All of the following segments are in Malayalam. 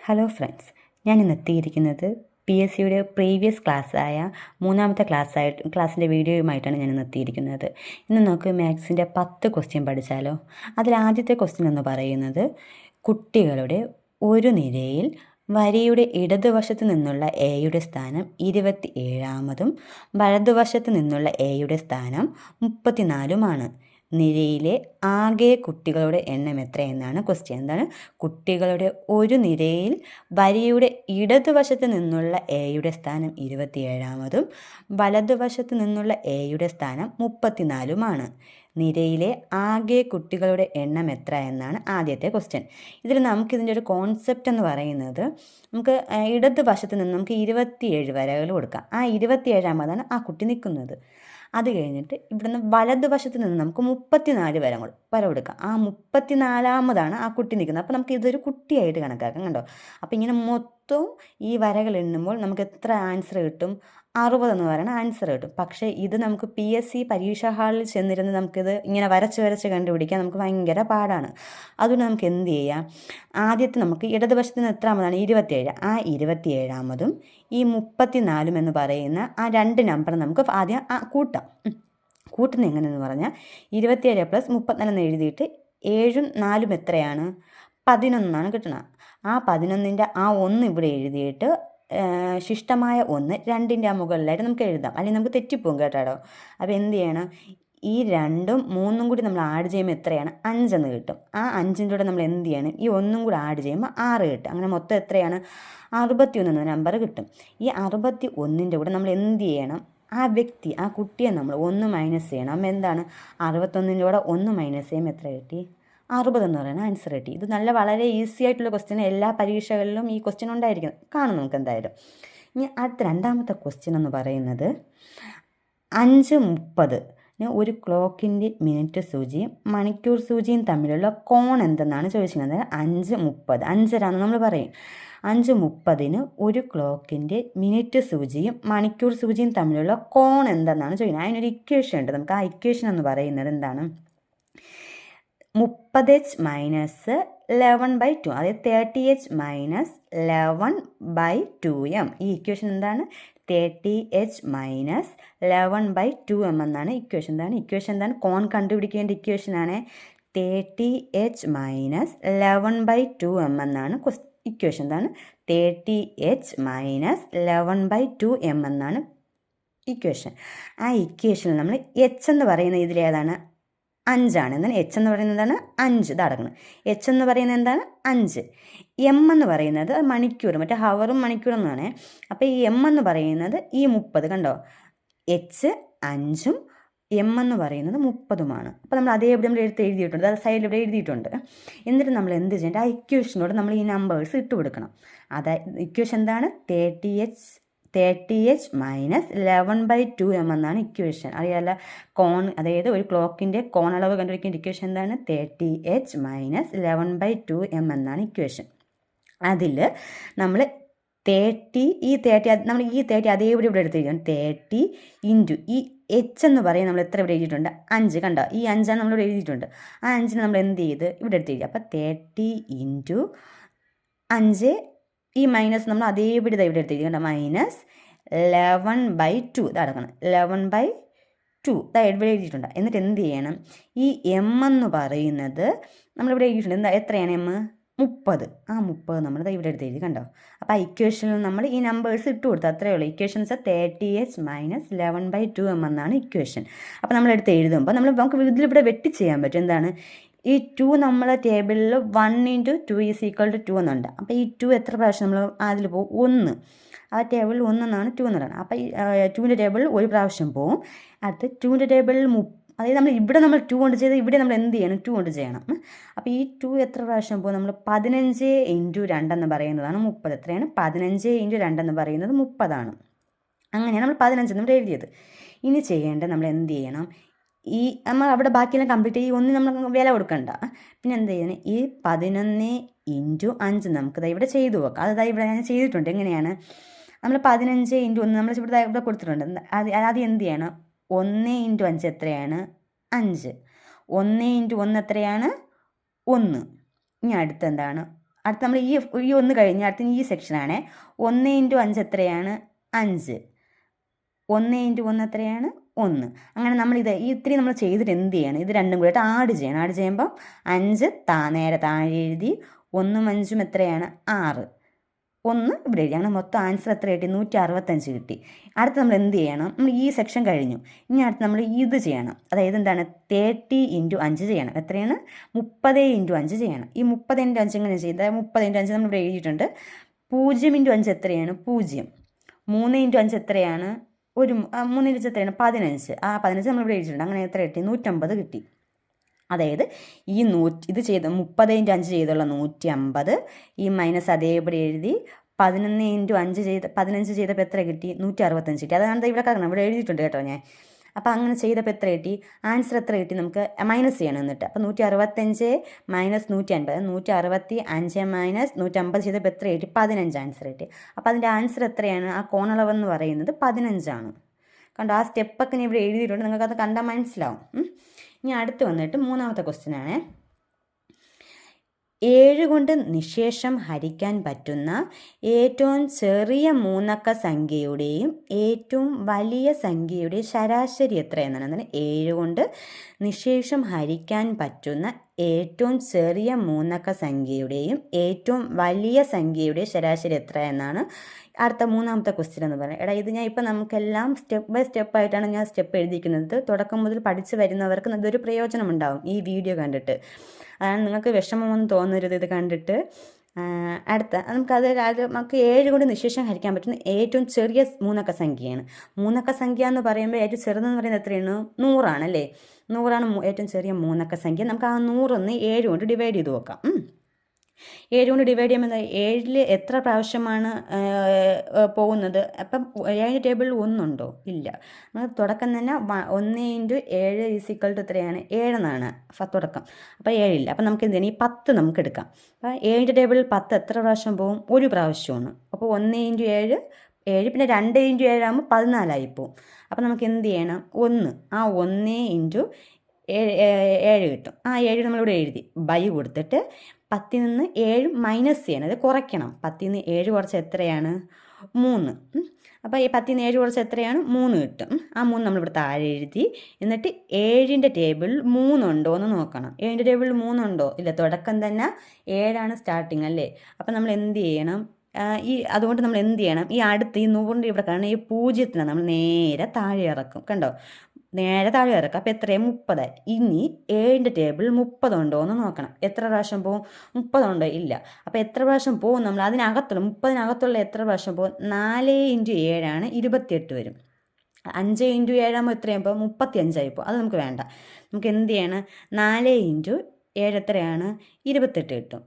ഹലോ ഫ്രണ്ട്സ്, ഞാൻ ഇന്ന് എത്തിയിരിക്കുന്നത് പി എസ് സിയുടെ പ്രീവിയസ് ക്ലാസ്സായ മൂന്നാമത്തെ ക്ലാസ്സിൻ്റെ വീഡിയോയുമായിട്ടാണ് ഞാൻ ഇന്ന് എത്തിയിരിക്കുന്നത്. ഇന്ന് നമുക്ക് മാത്സിൻ്റെ 10 ക്വസ്റ്റ്യൻ പഠിച്ചാലോ. അതിൽ ആദ്യത്തെ ക്വസ്റ്റ്യൻ എന്ന് പറയുന്നത്, കുട്ടികളുടെ ഒരു നിരയിൽ വരിയുടെ ഇടതുവശത്ത് നിന്നുള്ള എയുടെ സ്ഥാനം 27-ാമതും വലതുവശത്ത് നിന്നുള്ള എയുടെ സ്ഥാനം 34-മാണ്. നിരയിലെ ആകെ കുട്ടികളുടെ എണ്ണം എത്രയെന്നാണ് ക്വസ്റ്റ്യൻ. എന്താണ്? കുട്ടികളുടെ ഒരു നിരയിൽ വരിയുടെ ഇടതുവശത്ത് നിന്നുള്ള എയുടെ സ്ഥാനം 27-ാമതും വലതുവശത്ത് നിന്നുള്ള എയുടെ സ്ഥാനം 34-മാണ്. നിരയിലെ ആകെ കുട്ടികളുടെ എണ്ണം എത്ര എന്നാണ് ആദ്യത്തെ ക്വസ്റ്റ്യൻ. ഇതിൽ നമുക്കിതിൻ്റെ ഒരു കോൺസെപ്റ്റ് എന്ന് പറയുന്നത്, നമുക്ക് ഇടതുവശത്ത് നിന്ന് നമുക്ക് 27 വരകൾ കൊടുക്കാം. ആ 27-ാമതാണ് ആ കുട്ടി നിൽക്കുന്നത്. അത് കഴിഞ്ഞിട്ട് ഇവിടുന്ന് വലതുവശത്ത് നിന്ന് നമുക്ക് 34 വര കൊടുക്കാം. ആ 34-ാമതാണ് ആ കുട്ടി നിൽക്കുന്നത്. അപ്പോൾ നമുക്ക് ഇതൊരു കുട്ടിയായിട്ട് കണക്കാക്കാം. കണ്ടോ? അപ്പോൾ ഇങ്ങനെ മൊത്തവും ഈ വരകൾ എണ്ണുമ്പോൾ നമുക്ക് എത്ര ആൻസർ കിട്ടും? 60 എന്ന് പറയുന്ന ആൻസർ കിട്ടും. പക്ഷേ ഇത് നമുക്ക് PSC പരീക്ഷാ ഹാളിൽ ചെന്നിരുന്ന് നമുക്കിത് ഇങ്ങനെ വരച്ച് കണ്ടുപിടിക്കാൻ നമുക്ക് ഭയങ്കര പാടാണ്. അതുകൊണ്ട് നമുക്ക് എന്ത് ചെയ്യാം? ആദ്യത്തെ നമുക്ക് ഇടതുവശത്ത് നിന്ന് എത്രാമതാണ്? 27. ആ 27-ാമതും ഈ 34 എന്ന് പറയുന്ന ആ 2 നമ്പർ നമുക്ക് ആദ്യം കൂട്ടാം. കൂട്ടുന്നത് എങ്ങനെയെന്ന് പറഞ്ഞാൽ 27 + 34 എന്ന് എഴുതിയിട്ട് 7ഉം 4ഉം എത്രയാണ്? 11 കിട്ടണം. ആ 11ൻ്റെ ആ 1 ഇവിടെ എഴുതിയിട്ട് ശിഷ്ടമായ 1 2ൻ്റെ മുകളിലായിട്ട് നമുക്ക് എഴുതാം, അല്ലെങ്കിൽ നമുക്ക് തെറ്റിപ്പോകും കേട്ടോ. അപ്പോൾ എന്ത് ചെയ്യണം? ഈ 2ഉം 3ഉം കൂടി നമ്മൾ ആഡ് ചെയ്യുമ്പോൾ എത്രയാണ്? 5 എന്ന് കിട്ടും. ആ 5ൻ്റെ കൂടെ നമ്മൾ എന്ത് ചെയ്യണം? ഈ 1ഉം കൂടി ആഡ് ചെയ്യുമ്പോൾ 6 കിട്ടും. അങ്ങനെ മൊത്തം എത്രയാണ്? 61 എന്ന നമ്പർ കിട്ടും. ഈ 61ൻ്റെ കൂടെ നമ്മൾ എന്ത് ചെയ്യണം? ആ കുട്ടിയെ നമ്മൾ 1 മൈനസ് ചെയ്യണം. അപ്പം എന്താണ്? 61ൻ്റെ കൂടെ 1 മൈനസ് ചെയ്യുമ്പോൾ എത്ര കിട്ടി? 60 എന്ന് പറയുന്ന ആൻസർ കിട്ടി. ഇത് വളരെ ഈസി ആയിട്ടുള്ള ക്വസ്റ്റ്യൻ. എല്ലാ പരീക്ഷകളിലും ഈ ക്വസ്റ്റ്യൻ ഉണ്ടായിരിക്കും. കാണും നമുക്ക് എന്തായാലും. ഇനി അടുത്ത രണ്ടാമത്തെ ക്വസ്റ്റ്യൻ എന്ന് പറയുന്നത്, 5:30 ഒരു ക്ലോക്കിൻ്റെ മിനിറ്റ് സൂചിയും മണിക്കൂർ സൂചിയും തമ്മിലുള്ള കോൺ എന്തെന്നാണ് ചോദിച്ചിരിക്കുന്നത്. 5:30 5:30 നമ്മൾ പറയും. 5:30 ഒരു ക്ലോക്കിൻ്റെ മിനിറ്റ് സൂചിയും മണിക്കൂർ സൂചിയും തമ്മിലുള്ള കോൺ എന്തെന്നാണ് ചോദിക്കുന്നത്. അതിനൊരു ഇക്വേഷൻ ഉണ്ട്. നമുക്ക് ആ ഇക്വേഷൻ എന്ന് പറയുന്നത് എന്താണ്? 30h - 11/2, അതായത് 30h - 11/2m. ഈ ഇക്വേഷൻ എന്താണ്? 30h - 11/2m എന്നാണ് ഇക്വേഷൻ. എന്താണ്? കോൺ കണ്ടുപിടിക്കേണ്ട ഇക്വേഷനാണ്. 30h - 11/2m എന്നാണ് ഇക്വേഷൻ. എന്താണ്? 30h - 11/2m എന്നാണ് ഇക്വേഷൻ. ആ ഇക്വേഷനിൽ നമ്മൾ h എന്ന് പറയുന്ന ഇതിലേതാണ്? 5 ആണ്. എന്താണ്? h എന്ന് പറയുന്നത് എന്താണ്? 5. ഇത് അടങ്ങണം. h എന്ന് പറയുന്നത് എന്താണ്? 5. m എന്ന് പറയുന്നത് മണിക്കൂർ, മറ്റേ ഹവറും മണിക്കൂറും എന്നാണ്. അപ്പോൾ ഈ m എന്ന് പറയുന്നത് ഈ 30. കണ്ടോ? h 5ഉം m എന്ന് പറയുന്നത് 30ഉമാണ്. അപ്പോൾ നമ്മൾ അതേപടി നമ്മൾ എഴുതിയിട്ടുണ്ട്. അത് സൈഡിൽ ഇവിടെ എഴുതിയിട്ടുണ്ട്. എന്നിട്ട് നമ്മൾ എന്ത് ചെയ്യേണ്ടത്? ആ ഇക്വേഷനോട് നമ്മൾ ഈ നമ്പേഴ്സ് ഇട്ട് കൊടുക്കണം. അതായത് ഇക്വേഷൻ എന്താണ്? 30h - 11/2m എന്നാണ് ഇക്വേഷൻ. അറിയാമല്ല, കോൺ, അതായത് ഒരു ക്ലോക്കിൻ്റെ കോൺ അളവ് കണ്ടുപിടിക്കേണ്ട ഇക്വേഷൻ എന്താണ്? 30h - 11/2m എന്നാണ് ഇക്വേഷൻ. അതിൽ നമ്മൾ 30 നമ്മൾ ഈ 30 അതേപടി ഇവിടെ എടുത്തിരിക്കണം. 30 ഇൻറ്റു ഈ h എന്ന് പറയുന്നത് നമ്മൾ എത്ര ഇവിടെ എഴുതിയിട്ടുണ്ട്? 5. കണ്ടോ? ഈ 5 നമ്മളിവിടെ എഴുതിയിട്ടുണ്ട്. ആ 5 നമ്മൾ എന്ത് ചെയ്ത് ഇവിടെ എടുത്തിരിക്കുക. അപ്പോൾ 30 ഇൻറ്റു 5, ഈ മൈനസ് നമ്മൾ അതേപടി ഇവിടെ എടുത്തിരിക്കണം. -11/2 ഇത് അടക്കണം. 11/2 ഇവിടെ എഴുതിയിട്ടുണ്ട്. എന്നിട്ട് എന്ത് ചെയ്യണം? ഈ m എന്ന് പറയുന്നത് നമ്മളിവിടെ എഴുതിയിട്ടുണ്ട്. എന്താ? എത്രയാണ് m? 30. ആ 30 നമ്മൾ ഇവിടെ എടുത്ത് എഴുതി. കണ്ടോ? അപ്പോൾ ആ ഇക്വേഷനിൽ നമ്മൾ ഈ നമ്പേഴ്സ് ഇട്ട് കൊടുത്തു. അത്രയേ ഉള്ളൂ. ഇക്വേഷൻ 30h - 11/2m എന്നാണ് ഇക്വേഷൻ. അപ്പോൾ നമ്മളെടുത്ത് എഴുതുമ്പോൾ നമുക്ക് ഇതിലിവിടെ വെട്ടി ചെയ്യാൻ പറ്റും. എന്താണ്? ഈ 2 നമ്മളെ ടേബിളിൽ 1 × 2 = 2 എന്നുണ്ട്. അപ്പോൾ ഈ 2 എത്ര പ്രാവശ്യം നമ്മൾ അതിൽ പോകും? 1. ആ ടേബിളിൽ 1 എന്നാണ് 2 എന്ന് പറയുന്നത്. അപ്പോൾ ഈ 2ൻ്റെ ടേബിളിൽ ഒരു പ്രാവശ്യം പോകും. അടുത്ത് 2ൻ്റെ ടേബിളിൽ അതായത് നമ്മൾ 2 കൊണ്ട് ചെയ്ത് ഇവിടെ നമ്മൾ എന്ത് ചെയ്യണം? 2 കൊണ്ട് ചെയ്യണം. അപ്പോൾ ഈ 2 എത്ര പ്രാവശ്യം പോകും? നമ്മൾ 15 × 2 എന്ന് പറയുന്നതാണ് 30. എത്രയാണ്? 15 × 2 എന്ന് പറയുന്നത് 30ആണ്. അങ്ങനെയാണ് നമ്മൾ 15 നമ്മൾ എഴുതിയത്. ഇനി ചെയ്യേണ്ടത് നമ്മൾ എന്ത് ചെയ്യണം? ഈ നമ്മൾ അവിടെ ബാക്കിയെല്ലാം കംപ്ലീറ്റ് ഈ 1 നമ്മൾ വില കൊടുക്കണ്ട. പിന്നെ എന്ത് ചെയ്യണം? ഈ 11 × 5 നമുക്ക് ഇവിടെ ചെയ്തു നോക്കാം. അത് ഇവിടെ ഞാൻ ചെയ്തിട്ടുണ്ട്. എങ്ങനെയാണ്? നമ്മൾ 15 × 1 നമ്മൾ ഇവിടെ കൊടുത്തിട്ടുണ്ട്. അത് എന്ത് ചെയ്യണം? 1 × 5 എത്രയാണ്? 5. 1 × 1 എത്രയാണ്? 1. ഇനി അടുത്തെന്താണ്? അടുത്ത് നമ്മൾ ഈ 1 കഴിഞ്ഞ് അടുത്ത ഈ സെക്ഷനാണ്. 1 × 5 എത്രയാണ്? 5. 1 × 1 എത്രയാണ്? 1. അങ്ങനെ നമ്മളിത് ഇത്രയും നമ്മൾ ചെയ്തിട്ട് എന്ത് ചെയ്യണം? ഇത് രണ്ടും കൂടിയിട്ട് ആഡ് ചെയ്യണം. ആഡ് ചെയ്യുമ്പോൾ 5 നേരെ താഴെ എഴുതി, 1ഉം 5ഉം എത്രയാണ്? 6. 1 ഇവിടെ എഴുതി. അങ്ങനെ മൊത്തം ആൻസർ എത്ര കിട്ടി? 165 കിട്ടി. അടുത്ത് നമ്മൾ എന്ത് ചെയ്യണം? നമ്മൾ ഈ സെക്ഷൻ കഴിഞ്ഞു. ഇനി അടുത്ത് നമ്മൾ ഇത് ചെയ്യണം. അതായത് എന്താണ്? 30 × 5 ചെയ്യണം. എത്രയാണ്? 30 × 5 ചെയ്യണം. ഈ 30 × 5 എങ്ങനെ ചെയ്താൽ 30 × 5 നമ്മളിവിടെ എഴുതിയിട്ടുണ്ട്. 0 × 5 എത്രയാണ്? 0. 3 × 5 എത്രയാണ്? 3 × 5 എത്രയാണ്? 15. ആ 15 നമ്മളിവിടെ എഴുതിയിട്ടുണ്ട്. അങ്ങനെ എത്ര കിട്ടി? 150 കിട്ടി. അതായത് ഈ ഇത് ചെയ്ത് 30 × 5 ചെയ്തുള്ള 150, ഈ മൈനസ് അതേപടി എഴുതി 11 × 5 15 ചെയ്തപ്പോൾ എത്ര കിട്ടി? 165 കിട്ടി. അതാണ് ഇവിടെ കാരണം ഇവിടെ എഴുതിയിട്ടുണ്ട് കേട്ടോ ഞാൻ. അപ്പോൾ അങ്ങനെ ചെയ്തപ്പോൾ എത്ര കിട്ടി? ആൻസർ എത്ര കിട്ടി? നമുക്ക് മൈനസ് ചെയ്യണം എന്നിട്ട്. അപ്പോൾ 165 - 150, 165 - 150 ചെയ്തപ്പോൾ എത്ര കിട്ടി? 15 ആൻസർ കിട്ടി. അപ്പോൾ അതിൻ്റെ ആൻസർ എത്രയാണ്? ആ കോണളവെന്ന് പറയുന്നത് 15 കണ്ടോ? ആ സ്റ്റെപ്പൊക്കെ ഞാൻ ഇവിടെ എഴുതിയിട്ടുണ്ട്. നിങ്ങൾക്കത് കണ്ടാൽ മനസ്സിലാവും. ഇനി അടുത്ത് വന്നിട്ട് മൂന്നാമത്തെ ക്വസ്റ്റ്യൻ ആണ്. 7 കൊണ്ട് നിശേഷം ഹരിക്കാൻ പറ്റുന്ന ഏറ്റവും ചെറിയ മൂന്നക്ക സംഖ്യയുടെയും ഏറ്റവും വലിയ സംഖ്യയുടെ ശരാശരി എത്ര എന്നാണ്. 7 കൊണ്ട് നിശേഷം ഹരിക്കാൻ പറ്റുന്ന ഏറ്റവും ചെറിയ മൂന്നക്ക സംഖ്യയുടെയും ഏറ്റവും വലിയ സംഖ്യയുടെ ശരാശരി എത്ര എന്നാണ് അടുത്ത മൂന്നാമത്തെ ക്വസ്റ്റ്യൻ എന്ന് പറയുന്നത്. ഇത് ഞാൻ ഇപ്പം നമുക്കെല്ലാം സ്റ്റെപ്പ് ബൈ സ്റ്റെപ്പായിട്ടാണ് ഞാൻ സ്റ്റെപ്പ് എഴുതിയിരിക്കുന്നത്. തുടക്കം മുതൽ പഠിച്ചു വരുന്നവർക്ക് ഇതൊരു പ്രയോജനമുണ്ടാവും ഈ വീഡിയോ കണ്ടിട്ട്. അതാണ് നിങ്ങൾക്ക് വിഷമമൊന്നും തോന്നരുത് ഇത് കണ്ടിട്ട്. അടുത്ത നമുക്ക് 7 കൊണ്ട് നിശേഷം ഹരിക്കാൻ പറ്റുന്ന ഏറ്റവും ചെറിയ മൂന്നക്ക സംഖ്യയാണ്. മൂന്നക്ക സംഖ്യ എന്ന് പറയുമ്പോൾ ഏറ്റവും ചെറുതെന്ന് പറയുന്നത് എത്രയാണ്? 100 ആണല്ലേ. 100 ഏറ്റവും ചെറിയ മൂന്നക്ക സംഖ്യ. നമുക്ക് ആ 100 7 കൊണ്ട് ഡിവൈഡ് ചെയ്ത് നോക്കാം. 7 കൊണ്ട് ഡിവൈഡ് ചെയ്യുമ്പോൾ 7ൽ എത്ര പ്രാവശ്യമാണ് പോകുന്നത്? അപ്പം 7 ടേബിളിൽ 1 ഉണ്ടോ? ഇല്ല. നമ്മൾ തുടക്കം തന്നെ 1 × 7 എത്രയാണ്? 7 എന്നാണ് തുടക്കം. അപ്പോൾ 7 ഇല്ല. അപ്പം നമുക്ക് എന്ത് ചെയ്യണം? ഈ 10 നമുക്ക് എടുക്കാം. അപ്പോൾ 7 ടേബിളിൽ 10 എത്ര പ്രാവശ്യം പോകും? ഒരു പ്രാവശ്യമാണ്. അപ്പോൾ 1 × 7 7, പിന്നെ 2 × 7 ആകുമ്പോൾ 14 പോകും. അപ്പോൾ നമുക്ക് എന്ത് ചെയ്യണം? 1 × 7 കിട്ടും. ആ 7 നമ്മളിവിടെ എഴുതി ബൈ കൊടുത്തിട്ട് 10ൽ നിന്ന് 7 മൈനസ് ചെയ്യണം. അത് കുറയ്ക്കണം. 10ൽ നിന്ന് 7 കുറച്ച് എത്രയാണ്? 3. അപ്പോൾ ഈ 10ൽ നിന്ന് 7 കുറച്ച് എത്രയാണ്? 3 കിട്ടും. ആ 3 നമ്മളിവിടെ താഴെ എഴുതി. എന്നിട്ട് 7ൻ്റെ ടേബിളിൽ 3 ഉണ്ടോ എന്ന് നോക്കണം. 7ൻ്റെ ടേബിളിൽ 3 ഉണ്ടോ? ഇല്ല. തുടക്കം തന്നെ 7 സ്റ്റാർട്ടിങ് അല്ലേ. അപ്പം നമ്മൾ എന്ത് ചെയ്യണം? അതുകൊണ്ട് നമ്മൾ എന്ത് ചെയ്യണം? ഈ അടുത്ത് ഈ 100ൻ്റെ ഇവിടെ കാണുന്ന ഈ 0 നമ്മൾ നേരെ താഴെ ഇറക്കും. കണ്ടോ? നേരെ താഴെ ഇറക്കുക. അപ്പോൾ എത്രയാണ്? 30. ഇനി 7ൻ്റെ ടേബിൾ 30 ഉണ്ടോ എന്ന് നോക്കണം. എത്ര പ്രാവശ്യം പോകും? 30 ഉണ്ടോ? ഇല്ല. അപ്പോൾ എത്ര പ്രാവശ്യം പോകും? നമ്മൾ അതിനകത്തുള്ള 30-നകത്തുള്ള എത്ര പ്രാവശ്യം പോകും? 4 × 7 28 വരും. 5 × 7 ആകുമ്പോൾ എത്രയാകുമ്പോൾ? 35 ഇപ്പോൾ. അത് നമുക്ക് വേണ്ട. നമുക്ക് എന്ത് ചെയ്യണം? 4 × 7 എത്രയാണ്? 28 കിട്ടും.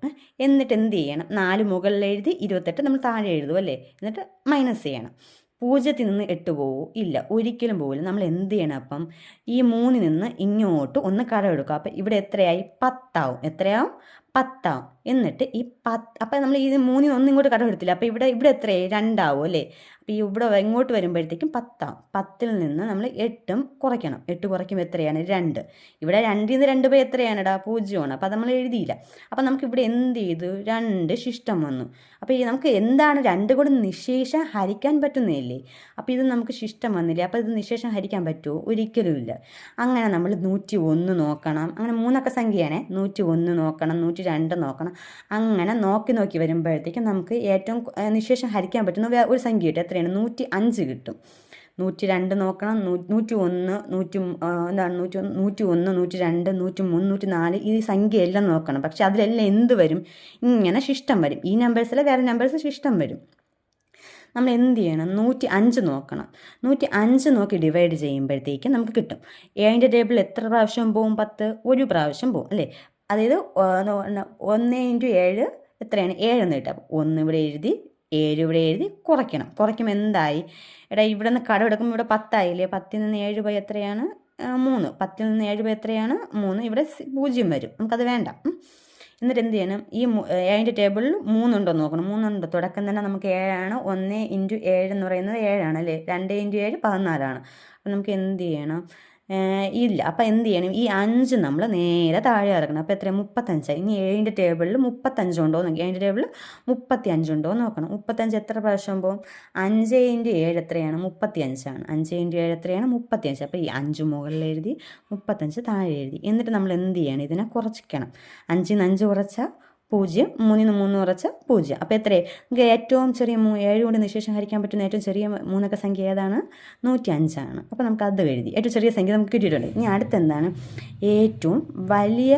എന്നിട്ട് എന്ത് ചെയ്യണം? 4 മുകളിൽ എഴുതി 28 നമ്മൾ താഴെ എഴുതും അല്ലേ. എന്നിട്ട് മൈനസ് ചെയ്യണം. 0ൽ നിന്ന് 8 പോവോ? ഇല്ല. ഒരിക്കലും പോവില്ല. നമ്മൾ എന്ത് ചെയ്യണം? അപ്പം ഈ 3ൽ നിന്ന് ഇങ്ങോട്ട് ഒന്ന് കടമെടുക്കുക. അപ്പം ഇവിടെ എത്രയായി? 10 ആവും. എത്രയാവും? 10 ആവും. എന്നിട്ട് ഈ 10 അപ്പം നമ്മൾ ഈ 3ൽ നിന്ന് ഇങ്ങോട്ട് കടമെടുത്തില്ല. അപ്പോൾ ഇവിടെ എത്രയായി? 2 ആവും അല്ലേ. അപ്പോൾ ഇവിടെ ഇങ്ങോട്ട് വരുമ്പോഴത്തേക്കും 10 ആവും. 10ൽ നിന്ന് നമ്മൾ 8 കുറയ്ക്കണം. 8 കുറയ്ക്കുമ്പോൾ എത്രയാണ്? 2. ഇവിടെ 2ൽ നിന്ന് 2 പോയി എത്രയാണെടാ? 0 അപ്പോൾ അത് നമ്മൾ എഴുതിയില്ല. അപ്പം നമുക്കിവിടെ എന്ത് ചെയ്തു? 2 ശിഷ്ടം വന്നു. അപ്പോൾ നമുക്ക് എന്താണ് 2 കൊണ്ട് നിശേഷം ഹരിക്കാൻ പറ്റുന്നില്ലേ? അപ്പോൾ ഇത് നമുക്ക് ശിഷ്ടം വന്നില്ലേ. അപ്പോൾ ഇത് നിശേഷം ഹരിക്കാൻ പറ്റുമോ? ഒരിക്കലും ഇല്ല. അങ്ങനെ നമ്മൾ 101 നോക്കണം. അങ്ങനെ മൂന്നക്ക സംഖ്യയാണേ. 101 നോക്കണം, 102 നോക്കണം. അങ്ങനെ നോക്കി വരുമ്പോഴത്തേക്കും നമുക്ക് ഏറ്റവും നിശേഷം ഹരിക്കാൻ പറ്റുന്ന ഒരു സംഖ്യ കിട്ടും. എത്രയാണ്? 105 കിട്ടും. 102 നോക്കണം, 101, 101, 102, 103, 104 ഈ സംഖ്യ എല്ലാം നോക്കണം. പക്ഷെ അതിലെല്ലാം എന്ത് വരും? ഇങ്ങനെ ശിഷ്ടം വരും. ഈ നമ്പേഴ്സിലെ വേറെ നമ്പേഴ്സ് ശിഷ്ടം വരും. നമ്മൾ എന്ത് ചെയ്യണം? 105 നോക്കണം. 105 നോക്കി ഡിവൈഡ് ചെയ്യുമ്പോഴത്തേക്കും നമുക്ക് കിട്ടും. 7ൻ്റെ ടേബിളിൽ എത്ര പ്രാവശ്യം പോകും? 10. ഒരു പ്രാവശ്യം പോകും അല്ലേ. അതായത് 1 × 7 എത്രയാണ്? 7 എന്ന് കിട്ടും. 1 ഇവിടെ എഴുതി, 7 ഇവിടെ എഴുതി, കുറയ്ക്കണം. കുറയ്ക്കുമ്പോൾ എന്തായി? ഇവിടെ നിന്ന് കടം എടുക്കുമ്പോൾ ഇവിടെ 10 ആയില്ലേ. 10ൽ നിന്ന് 7 പോയി എത്രയാണ്? 3. 10ൽ നിന്ന് 7 പോയി എത്രയാണ്? 3. ഇവിടെ 0 വരും. നമുക്കത് വേണ്ട. എന്നിട്ട് എന്ത് ചെയ്യണം? ഈ 7ൻ്റെ ടേബിളിൽ 3 ഉണ്ടോ നോക്കണം. 3 ഉണ്ടോ? തുടക്കം തന്നെ നമുക്ക് 7 1 × 7 എന്ന് പറയുന്നത് 7 അല്ലേ. 2 × 7 14. അപ്പം നമുക്ക് എന്ത് ചെയ്യണം? ഇല്ല. അപ്പോൾ എന്ത് ചെയ്യണം, ഈ 5 നമ്മൾ നേരെ താഴെ ഇറക്കണം. അപ്പോൾ എത്രയാണ് 35. ഇനി 7ൻ്റെ ടേബിളിൽ 35 ഉണ്ടോ എന്ന് നോക്കി. 7ൻ്റെ ടേബിളിൽ 35 ഉണ്ടോ എന്ന് നോക്കണം. 35 എത്ര പ്രാവശ്യം പോകും? 5 × 7 എത്രയാണ്? 35 ആണ്. 5 × 7 എത്രയാണ്? 35. അപ്പോൾ ഈ 5 മുകളിൽ എഴുതി, 35 താഴെ എഴുതി. എന്നിട്ട് നമ്മൾ എന്ത് ചെയ്യണം? ഇതിനെ കുറച്ചിക്കണം. 5 ന്ന് 5 കുറച്ചാൽ 0, 3 ന്ന് 3 കുറച്ചാൽ 0. അപ്പോൾ എത്രയാണ്? നമുക്ക് ഏറ്റവും ചെറിയ 7 കൊണ്ട് നിശേഷം ഹരിക്കാൻ പറ്റുന്ന ഏറ്റവും ചെറിയ 3 അക്ക സംഖ്യ ഏതാണ്? 105 ആണ്. അപ്പോൾ നമുക്ക് അത് എഴുതി. ഏറ്റവും ചെറിയ സംഖ്യ നമുക്ക് കിട്ടിയിട്ടുണ്ട്. ഇനി അടുത്തെന്താണ്? ഏറ്റവും വലിയ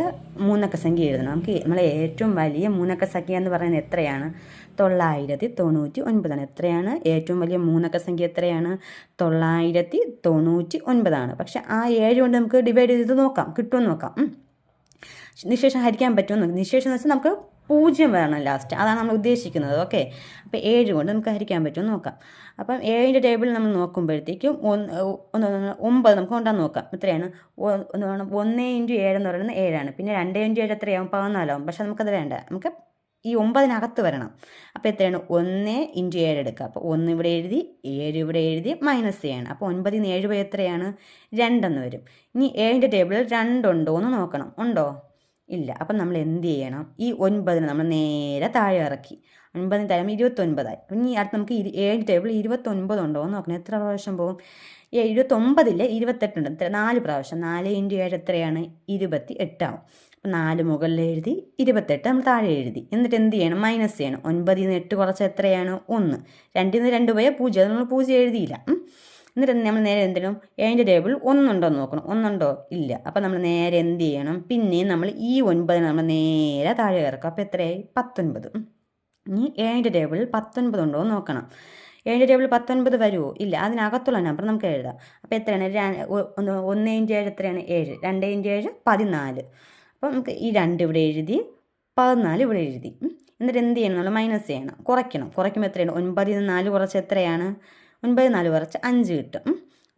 3 അക്ക സംഖ്യ എഴുതണം. നമുക്ക് നമ്മളെ ഏറ്റവും വലിയ 3 അക്ക സംഖ്യ എന്ന് പറയുന്നത് എത്രയാണ്? 999 ആണ്. എത്രയാണ്? ഏറ്റവും വലിയ 3 അക്ക സംഖ്യ എത്രയാണ്? 999 ആണ്. പക്ഷെ ആ 7 കൊണ്ട് നമുക്ക് ഡിവൈഡ് ചെയ്ത് നോക്കാം, കിട്ടുമെന്ന് നോക്കാം. നിശേഷം ഹരിക്കാൻ പറ്റുമെന്ന് നോക്കാം. നിശേഷം എന്ന് വെച്ചാൽ നമുക്ക് 0 വേണം ലാസ്റ്റ്, അതാണ് നമ്മൾ ഉദ്ദേശിക്കുന്നത്. ഓക്കെ, അപ്പോൾ 7 കൊണ്ട് നമുക്ക് ഹരിക്കാൻ പറ്റുമെന്ന് നോക്കാം. അപ്പം 7ൻ്റെ ടേബിൾ നമ്മൾ നോക്കുമ്പോഴത്തേക്കും 9 നമുക്ക് കൊണ്ടാൻ നോക്കാം. എത്രയാണ്? 1 × 7 എന്ന് പറയുന്നത് 7 ആണ്. പിന്നെ 2 × 7 എത്രയാവും? 14 ആവും. പക്ഷെ നമുക്കത് വേണ്ട, നമുക്ക് ഈ 9-നകത്ത് വരണം. അപ്പോൾ എത്രയാണ്? 1 × 7 എടുക്കുക. അപ്പോൾ 1 ഇവിടെ എഴുതി, 7 ഇവിടെ എഴുതി, മൈനസ് ചെയ്യണം. അപ്പോൾ 9 ന്ന് 7 പോയി എത്രയാണ്? 2 എന്ന് വരും. ഇനി 7ൻ്റെ ടേബിളിൽ 2 ഉണ്ടോ എന്ന് നോക്കണം. ഉണ്ടോ? ഇല്ല. അപ്പം നമ്മൾ എന്ത് ചെയ്യണം? ഈ 9 നമ്മൾ നേരെ താഴെ ഇറക്കി. 9 താഴെ 29 ആയി. ഇനി അടുത്ത് നമുക്ക് 7ൻ്റെ ടേബിളിൽ 29 ഉണ്ടോ എന്ന് നോക്കണം. എത്ര പ്രാവശ്യം പോകും? 29 28 ഉണ്ട്. 4 പ്രാവശ്യം. 4 × 7 എത്രയാണ്? 28 ആവും. അപ്പം 4 മുകളിൽ എഴുതി, 28 നമ്മൾ താഴെ എഴുതി. എന്നിട്ട് എന്ത് ചെയ്യണം? മൈനസ് ചെയ്യണം. 9 ന്ന് 8 കുറച്ച് എത്രയാണ്? 1. 2 ന്ന് 2 പോയാൽ 0. അത് നമ്മൾ 0 എഴുതിയില്ല. എന്നിട്ട് നമ്മൾ നേരെ എന്തെങ്കിലും 7ൻ്റെ ടേബിൾ 1 ഉണ്ടോ എന്ന് നോക്കണം. 1 ഉണ്ടോ? ഇല്ല. അപ്പം നമ്മൾ നേരെ എന്ത് ചെയ്യണം? പിന്നെയും നമ്മൾ ഈ 9 നമ്മൾ നേരെ താഴെ ഇറക്കുക. അപ്പോൾ എത്രയായി? 19. ഇനി 7ൻ്റെ ടേബിളിൽ 19 ഉണ്ടോ എന്ന് നോക്കണം. 7ൻ്റെ ടേബിൾ 19 വരുമോ? ഇല്ല. അതിനകത്തുള്ള നമ്പർ നമുക്ക് എഴുതാം. അപ്പോൾ എത്രയാണ്? 1 × 7 എത്രയാണ്? 7. 2 × 7 14. അപ്പോൾ നമുക്ക് ഈ 2 ഇവിടെ എഴുതി, 14 ഇവിടെ എഴുതി. എന്നിട്ട് എന്ത് ചെയ്യണം? നമ്മൾ മൈനസ് ചെയ്യണം, കുറയ്ക്കണം. കുറയ്ക്കുമ്പോൾ എത്രയാണ്? 9 ന്ന് 4 കുറച്ച് എത്രയാണ്? 9 × 4 കുറച്ച് 5 കിട്ടും.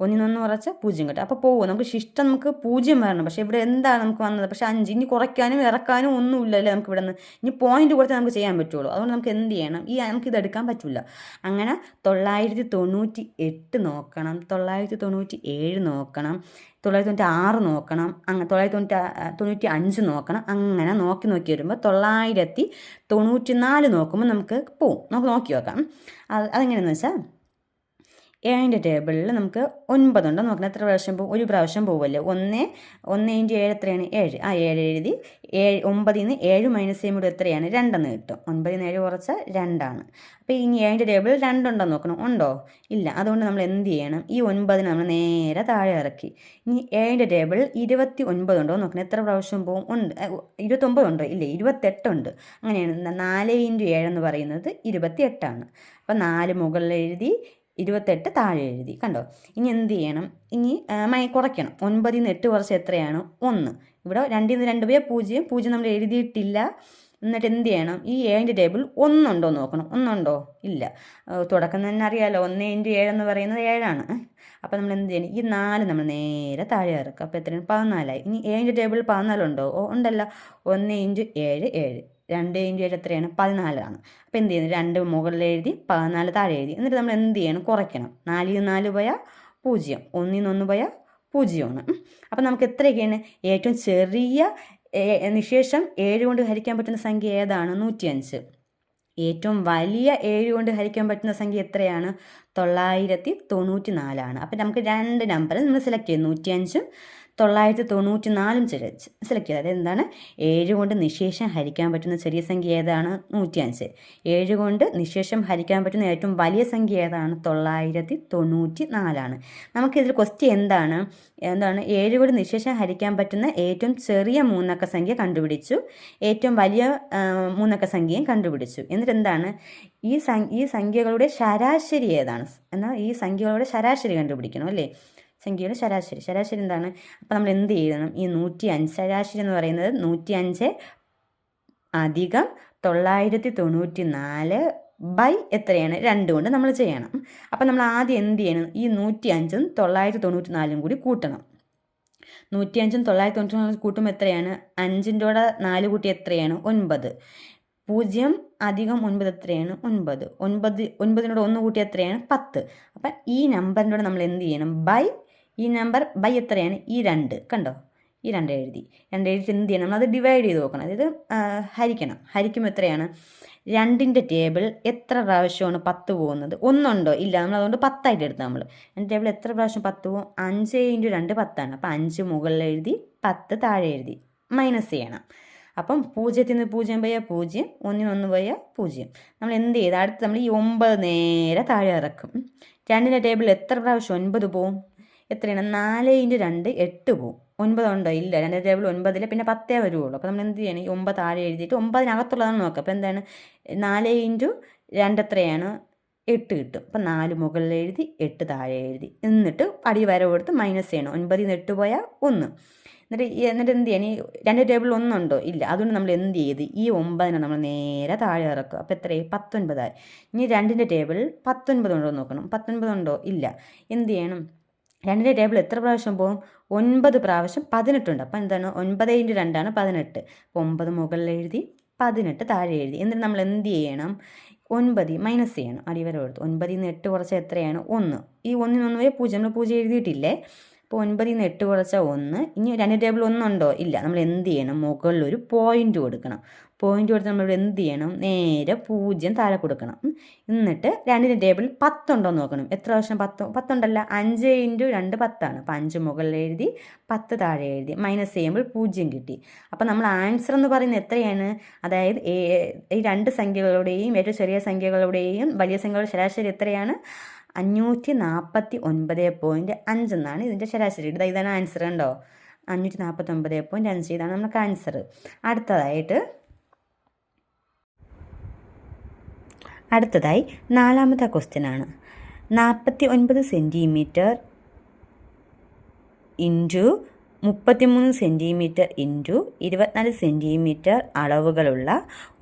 1 ന്ന് 1 കുറച്ച് 0 കിട്ടും. അപ്പോൾ പോകും. നമുക്ക് ശിഷ്ടം നമുക്ക് 0 വരണം. പക്ഷേ ഇവിടെ എന്താണ് നമുക്ക് വന്നത്? പക്ഷേ 5. ഇനി കുറയ്ക്കാനും ഇറക്കാനും ഒന്നുമില്ലല്ലേ നമുക്ക് ഇവിടെ നിന്ന്. ഇനി പോയിന്റ് കൊടുത്താൽ നമുക്ക് ചെയ്യാൻ പറ്റുള്ളൂ. അതുകൊണ്ട് നമുക്ക് എന്ത് ചെയ്യണം? നമുക്കിത് എടുക്കാൻ പറ്റില്ല. അങ്ങനെ 998 നോക്കണം, 997 നോക്കണം, 996 നോക്കണം, അങ്ങനെ 995 നോക്കണം. അങ്ങനെ നോക്കി വരുമ്പോൾ 994 നോക്കുമ്പോൾ നമുക്ക് പോവും. നമുക്ക് നോക്കി നോക്കാം. അതെങ്ങനെയാണെന്ന് വെച്ചാൽ 7ൻ്റെ ടേബിളിൽ നമുക്ക് 9 ഉണ്ടോ നോക്കണം. എത്ര പ്രാവശ്യം പോകും? ഒരു പ്രാവശ്യം പോകുമല്ലേ. 1 × 7 എത്രയാണ്? 7. ആ 7 എഴുതി. 9 ന്ന് 7 മൈനസ് ചെയ്യുമ്പോൾ എത്രയാണ്? 2 എന്ന് കിട്ടും. 9 ന്ന് 7 കുറച്ച് 2 ആണ്. അപ്പോൾ ഇനി 7ൻ്റെ ടേബിളിൽ 2 ഉണ്ടോ നോക്കണം. ഉണ്ടോ? ഇല്ല. അതുകൊണ്ട് നമ്മൾ എന്ത് ചെയ്യണം? ഈ 9 നമ്മൾ നേരെ താഴെ ഇറക്കി. ഇനി 7ൻ്റെ ടേബിളിൽ 29 ഉണ്ടോ നോക്കണം. എത്ര പ്രാവശ്യം പോകും? ഉണ്ട്. 29 ഉണ്ടോ? ഇല്ല, 28 ഉണ്ട്. അങ്ങനെയാണ്. 4 × 7 എന്ന് പറയുന്നത് 28 ആണ്. അപ്പോൾ 4 മുകളിൽ എഴുതി, 28 താഴെ എഴുതി. കണ്ടോ? ഇനി എന്ത് ചെയ്യണം? ഇനി കുറയ്ക്കണം. 9 ന്ന് 8 കുറച്ച് എത്രയാണ്? 1. ഇവിടെ 2 ന്ന് 2 പോയാൽ 0. 0 നമ്മൾ എഴുതിയിട്ടില്ല. എന്നിട്ട് എന്ത് ചെയ്യണം? ഈ 7ൻ്റെ ടേബിൾ 1 ഉണ്ടോ നോക്കണം. 1 ഉണ്ടോ? ഇല്ല. തുടക്കം തന്നെ അറിയാമല്ലോ, 1 × 7 എന്ന് പറയുന്നത് 7 ആണ്. അപ്പോൾ നമ്മൾ എന്ത് ചെയ്യണം? ഈ 4 നമ്മൾ നേരെ താഴെ ഇറക്കുക. അപ്പോൾ എത്രയാണ്? 14 ആയി. ഇനി 7ൻ്റെ ടേബിൾ 14 ഉണ്ടോ? ഉണ്ടല്ലോ. 1 × 7 7. 2 × 7 എത്രയാണ്? 14 ആണ്. അപ്പോൾ എന്ത് ചെയ്യുന്നു? 2 മുകളിൽ എഴുതി, 14 താഴെ എഴുതി. എന്നിട്ട് നമ്മൾ എന്ത് ചെയ്യണം? കുറയ്ക്കണം. 4 ന്ന് 4 പോയാൽ 0. 1 ന്ന് 1 പോയാൽ 0 ആണ്. അപ്പോൾ നമുക്ക് എത്രയൊക്കെയാണ്? ഏറ്റവും ചെറിയ നിശേഷം 7 കൊണ്ട് ഹരിക്കാൻ പറ്റുന്ന സംഖ്യ ഏതാണ്? 105. ഏറ്റവും വലിയ 7 കൊണ്ട് ഹരിക്കാൻ പറ്റുന്ന സംഖ്യ എത്രയാണ്? 994 ആണ്. അപ്പം നമുക്ക് 2 നമ്പർ നമ്മൾ സെലക്ട് ചെയ്യും. 105ഉം 994 സെലക്ട് ചെയ്തത്. എന്താണ്? 7 കൊണ്ട് നിശേഷം ഹരിക്കാൻ പറ്റുന്ന ചെറിയ സംഖ്യ ഏതാണ്? 105. 7 കൊണ്ട് നിശേഷം ഹരിക്കാൻ പറ്റുന്ന ഏറ്റവും വലിയ സംഖ്യ ഏതാണ്? 994 ആണ്. നമുക്കിതിൽ ക്വസ്റ്റ്യൻ എന്താണ്? 7 കൊണ്ട് നിശേഷം ഹരിക്കാൻ പറ്റുന്ന ഏറ്റവും ചെറിയ 3 അക്ക സംഖ്യ കണ്ടുപിടിച്ചു, ഏറ്റവും വലിയ 3 അക്ക സംഖ്യയും കണ്ടുപിടിച്ചു. എന്നിട്ട് എന്താണ്? ഈ സംഖ്യകളുടെ ശരാശരി ഏതാണ്? എന്നാൽ ഈ സംഖ്യകളുടെ ശരാശരി കണ്ടുപിടിക്കണം അല്ലേ? സംഖ്യയുടെ ശരാശരി എന്താണ്? അപ്പോൾ നമ്മൾ എന്ത് ചെയ്യണം? ഈ 105 ശരാശരി എന്ന് പറയുന്നത് 105 അധികം 994 ബൈ എത്രയാണ്? 2 കൊണ്ട് നമ്മൾ ചെയ്യണം. അപ്പം നമ്മൾ ആദ്യം എന്ത് ചെയ്യണം? ഈ 105ഉം 994 കൂടി കൂട്ടണം. 105ഉം 994 കൂട്ടുമ്പോൾ എത്രയാണ്? 5ൻ്റെ കൂടെ 4 കൂട്ടി എത്രയാണ്? 9. 0 അധികം 9 എത്രയാണ്? 9. 9 9നോട് 1 കൂട്ടി എത്രയാണ്? 10. അപ്പം ഈ നമ്പറിനോട് നമ്മൾ എന്ത് ചെയ്യണം? ബൈ ഈ നമ്പർ ബൈ എത്രയാണ് ഈ 2 കണ്ടോ, ഈ 2 എഴുതി എന്ത് ചെയ്യണം, നമ്മളത് ഡിവൈഡ് ചെയ്ത് നോക്കണം, അതായത് ഹരിക്കണം. ഹരിക്കുമ്പോൾ എത്രയാണ്, 2ൻ്റെ ടേബിൾ എത്ര പ്രാവശ്യമാണ് 10 പോകുന്നത്, ഒന്നുണ്ടോ ഇല്ല, നമ്മൾ അതുകൊണ്ട് 10 ആയിട്ട് എടുത്താൽ നമ്മൾ 2 ടേബിൾ എത്ര പ്രാവശ്യം 10 പോകും, 5 × 2 10 ആണ്. അപ്പോൾ 5 മുകളിൽ എഴുതി 10 താഴെ എഴുതി മൈനസ് ചെയ്യണം. അപ്പം 0 നിന്ന് 0 പോയാൽ 0, 1 നിന്ന് 1 പോയാൽ 0. നമ്മൾ എന്ത് ചെയ്ത് അടുത്ത് നമ്മൾ ഈ 9 നേരെ താഴെ ഇറക്കും. 2ൻ്റെ ടേബിൾ എത്ര പ്രാവശ്യം 9 പോവും, എത്രയാണ്, 4 × 2 8 പോവും. 9 ഉണ്ടോ ഇല്ല, 2ൻ്റെ ടേബിൾ 9, പിന്നെ 10 വരുവുള്ളൂ. അപ്പോൾ നമ്മൾ എന്ത് ചെയ്യണം, ഈ 9 താഴെ എഴുതിയിട്ട് 9-നകത്തുള്ളതാണ് നോക്കുക. അപ്പോൾ എന്താണ്, 4 × 2 എത്രയാണ്, 8 കിട്ടും. അപ്പം 4 മുകളിൽ എഴുതി 8 താഴെ എഴുതി, എന്നിട്ട് അടി വര കൊടുത്ത് മൈനസ് ചെയ്യണം. 9 നിന്ന് 8 പോയാൽ 1. എന്നിട്ട് എന്ത് ചെയ്യണം, ഈ 2 ടേബിൾ 1 ഉണ്ടോ ഇല്ല, അതുകൊണ്ട് നമ്മൾ എന്ത് ചെയ്ത് ഈ 9നെ നമ്മൾ നേരെ താഴെ ഇറക്കുക. അപ്പോൾ എത്രയായി, 19 ആയി. ഇനി 2ൻ്റെ ടേബിൾ 19 ഉണ്ടോ നോക്കണം. 19 ഉണ്ടോ ഇല്ല, എന്ത് ചെയ്യണം, 2ൻ്റെ ടേബിൾ എത്ര പ്രാവശ്യം പോകും, 9 പ്രാവശ്യം 18 ഉണ്ട്. അപ്പോൾ എന്താണ്, 9 × 2 ആണ് 18. അപ്പോൾ 9 മുകളിൽ എഴുതി 18 താഴെ എഴുതി. എന്നിട്ട് നമ്മൾ എന്ത് ചെയ്യണം, 9 മൈനസ് ചെയ്യണം, അടിവര കൊടുത്ത്. 9 നിന്ന് 8 കുറച്ച് എത്രയാണ്, 1. ഈ 1 നിന്ന് 1 പോയാൽ 0, നമ്മൾ 0 എഴുതിയിട്ടില്ലേ. അപ്പോൾ 9 നിന്ന് 8 കുറച്ചാൽ 1. ഇനി 2 ടേബിൾ 1 ഉണ്ടോ ഇല്ല, നമ്മൾ എന്ത് ചെയ്യണം, മുകളിൽ ഒരു പോയിന്റ് കൊടുക്കണം. പോയിന്റ് കൊടുത്ത് നമ്മളിവിടെ എന്ത് ചെയ്യണം, നേരെ 0 താഴെ കൊടുക്കണം. എന്നിട്ട് 2ൻ്റെ ടേബിൾ 10 ഉണ്ടോ നോക്കണം. എത്ര പ്രാവശ്യം 10 ഉണ്ടല്ല, 5 × 2 10 ആണ്. അപ്പോൾ 5 മുകളിൽ എഴുതി 10 താഴെ എഴുതി മൈനസ് ചെയ്യുമ്പോൾ 0 കിട്ടി. അപ്പോൾ നമ്മൾ ആൻസർ എന്ന് പറയുന്നത് എത്രയാണ്, അതായത് ഈ 2 സംഖ്യകളുടെയും ഏറ്റവും ചെറിയ സംഖ്യകളുടെയും വലിയ സംഖ്യകളുടെ ശരാശരി എത്രയാണ്, 549.5 എന്നാണ് ഇതിൻ്റെ ശരാശരി. ഇതാണ് ആൻസർ, കണ്ടോ, 549.5. ഇതാണ് നമുക്ക് ആൻസർ. അടുത്തതായി 4ാമത്തെ ക്വസ്റ്റ്യൻ ആണ്. 49 centimetre into 33 centimetre into 24 centimetre അളവുകളുള്ള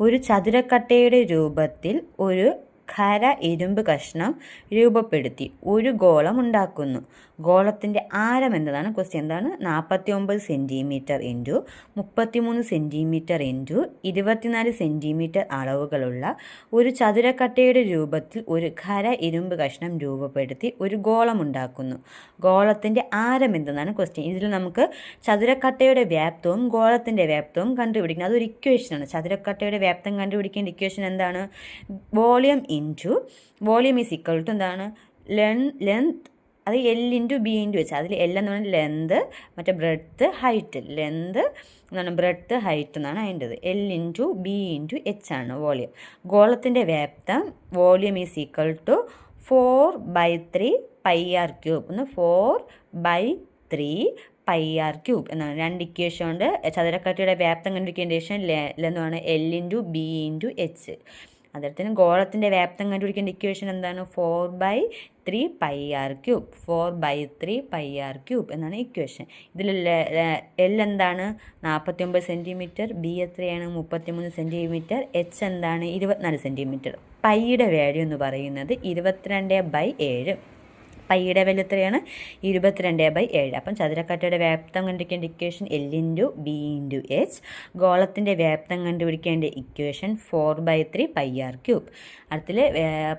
ഒരു ചതുരക്കട്ടയുടെ രൂപത്തിൽ ഒരു ഖര ഇരുമ്പ് കഷ്ണം രൂപപ്പെടുത്തി ഒരു ഗോളം ഉണ്ടാക്കുന്നു. ഗോളത്തിൻ്റെ ആരം എന്നതാണ് ക്വസ്റ്റ്യൻ. എന്താണ്, 49 centimetre into 33 centimetre into 24 centimetre അളവുകളുള്ള ഒരു ചതുരക്കട്ടയുടെ രൂപത്തിൽ ഒരു ഖര ഇരുമ്പ് കഷ്ണം രൂപപ്പെടുത്തി ഒരു ഗോളം ഉണ്ടാക്കുന്നു. ഗോളത്തിൻ്റെ ആരം എന്നതാണ് ക്വസ്റ്റ്യൻ. ഇതിൽ നമുക്ക് ചതുരക്കട്ടയുടെ വ്യാപ്തവും ഗോളത്തിൻ്റെ വ്യാപ്തവും കണ്ടുപിടിക്കണം. അതൊരു ഇക്വേഷനാണ്. ചതുരക്കട്ടയുടെ വ്യാപ്തം കണ്ടുപിടിക്കേണ്ട ഇക്വേഷൻ എന്താണ്, volume into volume is equal to എന്താണ്, ലെങ്ത്, അത് L × B × H. അതിൽ L എന്ന് പറഞ്ഞാൽ ലെന്ത്, മറ്റേ ബ്രെഡ്ത്ത് ഹൈറ്റ്. ലെന്ത് എന്നാണ്, ബ്രെഡ്ത്ത് ഹൈറ്റ് എന്നാണ് അതിൻ്റെത്. L × B × H ആണ് വോളിയം. ഗോളത്തിൻ്റെ വ്യാപ്തം volume is equal to 4/3 πr³ എന്ന് 4/3 πr³ എന്നാണ്. 2 ഇക്വേഷൻ ഉണ്ട്. ചതുരക്കട്ടയുടെ വ്യാപ്തം കണ്ടുപിടിക്കേണ്ട ഇക്വേഷൻ എന്താണ്, L × B × H. അതേപോലെ ഗോളത്തിൻ്റെ വ്യാപ്തം കണ്ടുപിടിക്കേണ്ട ഇക്വേഷൻ എന്താണ്, 4/3 πr³. 4/3 πr³ എന്നാണ് ഇക്വേഷൻ. ഇതിൽ L എന്താണ്, 49 സെൻറ്റിമീറ്റർ, B എത്രയാണ്, 33 സെൻറ്റിമീറ്റർ, H എന്താണ്, 24 സെൻറ്റിമീറ്റർ. പൈയുടെ വാല്യൂ എന്ന് പറയുന്നത് 22/7. പൈയുടെ വാല്യൂ എത്രയാണ്, 22/7. അപ്പം ചതുരക്കട്ടയുടെ വ്യാപ്തം കണ്ടുപിടിക്കേണ്ട ഇക്വേഷൻ L × B × H. ഗോളത്തിൻ്റെ വ്യാപ്തം കണ്ടുപിടിക്കേണ്ട ഇക്വേഷൻ 4/3 πr³. അടുത്തിൽ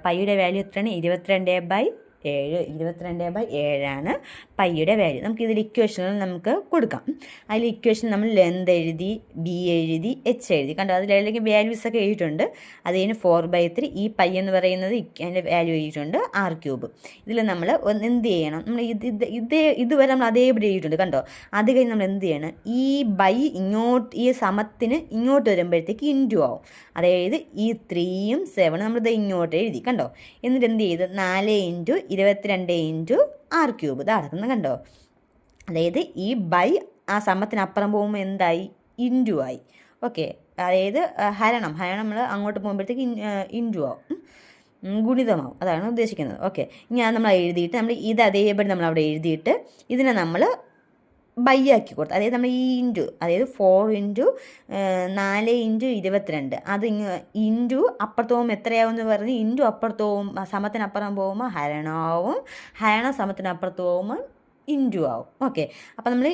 പൈയുടെ വാല്യൂ എത്രയാണ്, 22/7. 22/7 ആണ് പൈയുടെ വാല്യൂ. നമുക്കിതിൽ ഇക്വേഷനുകൾ നമുക്ക് കൊടുക്കാം. അതിൽ ഇക്വേഷൻ നമ്മൾ ലെന്ത് എഴുതി, ബി എഴുതി, എച്ച് എഴുതി, കണ്ടോ, അതിലേക്ക് വാല്യൂസ് ഒക്കെ എഴുതിയിട്ടുണ്ട്. അത് കഴിഞ്ഞ് 4/3 ഈ പൈ എന്ന് പറയുന്നത് അതിൻ്റെ വാല്യൂ എഴുതിയിട്ടുണ്ട്, r³. ഇതിൽ നമ്മൾ എന്ത് ചെയ്യണം, നമ്മൾ ഇതുവരെ നമ്മൾ അതേപടി എഴുതിയിട്ടുണ്ട്, കണ്ടോ. അത് കഴിഞ്ഞ് നമ്മൾ എന്ത് ചെയ്യണം, ഈ ബൈ ഇങ്ങോട്ട്, ഈ സമത്തിന് ഇങ്ങോട്ട് വരുമ്പോഴത്തേക്ക് ഇൻറ്റു ആവും. അതായത് ഈ 3ഉം 7 നമ്മളിത് ഇങ്ങോട്ട് എഴുതി, കണ്ടോ. എന്നിട്ട് എന്ത് ചെയ്ത് 4 × 22 × r³. ഇത് അടക്കുന്നത് കണ്ടോ. അതായത് ഈ ബൈ ആ സമത്തിനപ്പുറം പോകുമ്പോൾ എന്തായി, ഇൻറ്റു ആയി. ഓക്കെ, അതായത് ഹരണം നമ്മൾ അങ്ങോട്ട് പോകുമ്പോഴത്തേക്ക് ഇൻറ്റു ആവും, ഗുണിതമാവും, അതാണ് ഉദ്ദേശിക്കുന്നത്. ഓക്കെ, ഇനി അത് നമ്മൾ എഴുതിയിട്ട് നമ്മൾ ഇത് അതേപടി നമ്മൾ അവിടെ എഴുതിയിട്ട് ഇതിനെ നമ്മൾ ബൈ ആക്കി കൊടുത്തു. അതായത് നമ്മൾ ഈ ഇൻറ്റു, അതായത് 4 × 4 × 22 അത് ഇൻറ്റു അപ്പുറത്ത് പോകുമ്പോൾ എത്രയാവും എന്ന് പറഞ്ഞ് ഇൻറ്റു അപ്പുറത്ത് പോകും, സമത്തിനപ്പുറം പോകുമ്പോൾ ഹരണമാവും, ഹരണം സമത്തിനപ്പുറത്ത് പോകുമ്പോൾ ഇൻറ്റു ആവും. ഓക്കെ, അപ്പോൾ നമ്മൾ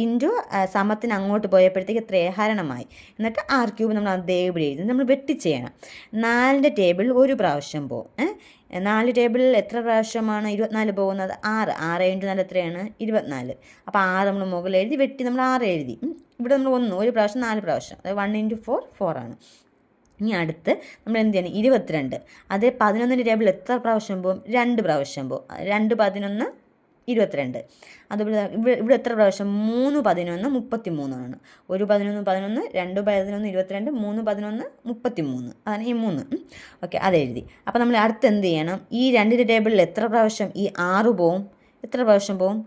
ഇൻറ്റു സമത്തിന് അങ്ങോട്ട് പോയപ്പോഴത്തേക്ക് എത്രയാണ് ഹരണമായി. എന്നിട്ട് r³ നമ്മൾ അതേപടി എഴുതി നമ്മൾ വെട്ടിച്ചെയ്യണം. 4ൻ്റെ ടേബിളിൽ ഒരു പ്രാവശ്യം പോകും. 4 ടേബിളിൽ എത്ര പ്രാവശ്യമാണ് 24 പോകുന്നത്? 6. 6 × 4 എത്രയാണ്? 24. അപ്പോൾ 6 നമ്മൾ മുകളിൽ എഴുതി, വെട്ടി നമ്മൾ 6 എഴുതി. ഇവിടെ നമ്മൾ ഒരു പ്രാവശ്യം 4 പ്രാവശ്യം, അതായത് 1 × 4 4 ആണ്. ഇനി അടുത്ത് നമ്മൾ എന്ത് ചെയ്യണം? 22. അത് 11ൻ്റെ ടേബിളിൽ എത്ര പ്രാവശ്യം പോകും? 2 പ്രാവശ്യം പോകും. 2 11 22. അതുപോലെ ഇവിടെ എത്ര പ്രാവശ്യം? 3 11 33 ആണ്. 1 11 11, 2 11 22, 3 11 33. അതാണ് ഈ 3. ഓക്കെ, അതെഴുതി. അപ്പോൾ നമ്മൾ അടുത്ത് എന്ത് ചെയ്യണം? ഈ 2ൻ്റെ ടേബിളിൽ എത്ര പ്രാവശ്യം ഈ 6 പോവും? എത്ര പ്രാവശ്യം പോവും?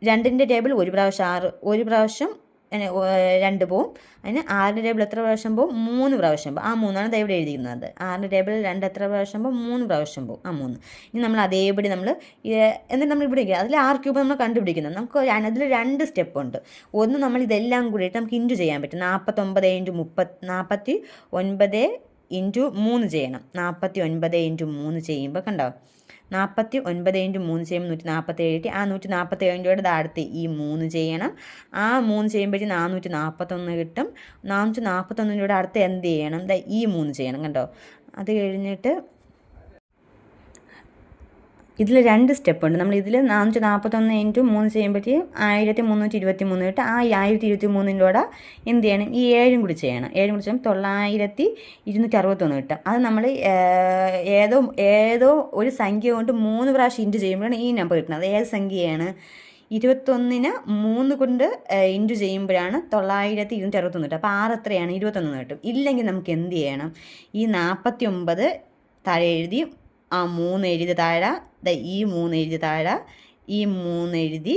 2ൻ്റെ ടേബിൾ ഒരു പ്രാവശ്യം 6, ഒരു പ്രാവശ്യം 2 പോവും. അതിന് 6ൻ്റെ ടേബിൾ എത്ര പ്രാവശ്യം പോവും? 3 പ്രാവശ്യം പോവും. ആ 3ആണ് ഇവിടെ എഴുതിയിരിക്കുന്നത്. 6ൻ്റെ ടേബിളിൽ 2 എത്ര പ്രാവശ്യം പോവും? 3 പ്രാവശ്യം പോവും. ആ 3. ഇനി നമ്മൾ അതേപടി നമ്മൾ എന്നിട്ട് നമ്മൾ ഇവിടെ അതിൽ r³ നമ്മൾ കണ്ടുപിടിക്കുന്നത്. നമുക്ക് അതിൽ 2 സ്റ്റെപ്പ് ഉണ്ട്. ഒന്ന് നമ്മൾ ഇതെല്ലാം കൂടിയിട്ട് നമുക്ക് ഇൻറ്റു ചെയ്യാൻ പറ്റും. 49 × 3 ചെയ്യണം. 49 × 3 ചെയ്യുമ്പോൾ കണ്ടോ, 49 × 3 ചെയ്യുമ്പോൾ 147. ആ 147ൻ്റെ അടുത്ത് ഈ 3 ചെയ്യണം. ആ 3 ചെയ്യുമ്പോഴേക്കും 441 കിട്ടും. 441ൻ്റെ അടുത്ത് എന്ത് ചെയ്യണം? ഈ 3 ചെയ്യണം. കണ്ടോ, അത് കഴിഞ്ഞിട്ട് ഇതിൽ 2 സ്റ്റെപ്പ് ഉണ്ട്. നമ്മൾ ഇതിൽ 441 × 3 ചെയ്യുമ്പോഴത്തേക്കും 1323 കിട്ടും. ആ 1023ൻ്റെ എന്ത് ചെയ്യണം? ഈ 7 കൂടി ചെയ്യണം. 7 കൂടി ചെയ്യുമ്പോൾ 9261 കിട്ടും. അത് നമ്മൾ ഏതോ ഒരു സംഖ്യ കൊണ്ട് 3 പ്രാവശ്യം ഇൻറ്റു ചെയ്യുമ്പോഴാണ് ഈ നമ്പർ കിട്ടുന്നത്. അത് ഏത് സംഖ്യയാണ്? 21നെ 3 കൊണ്ട് ഇൻറ്റു ചെയ്യുമ്പോഴാണ് 9261 കിട്ടും. അപ്പോൾ 6 എത്രയാണ്? 21 കിട്ടും. ഇല്ലെങ്കിൽ നമുക്ക് എന്ത് ചെയ്യണം? ഈ 49 താഴെ എഴുതി, ആ 3 എഴുതി താഴെ, ഈ 3 എഴുതി താഴെ, ഈ 3 എഴുതി,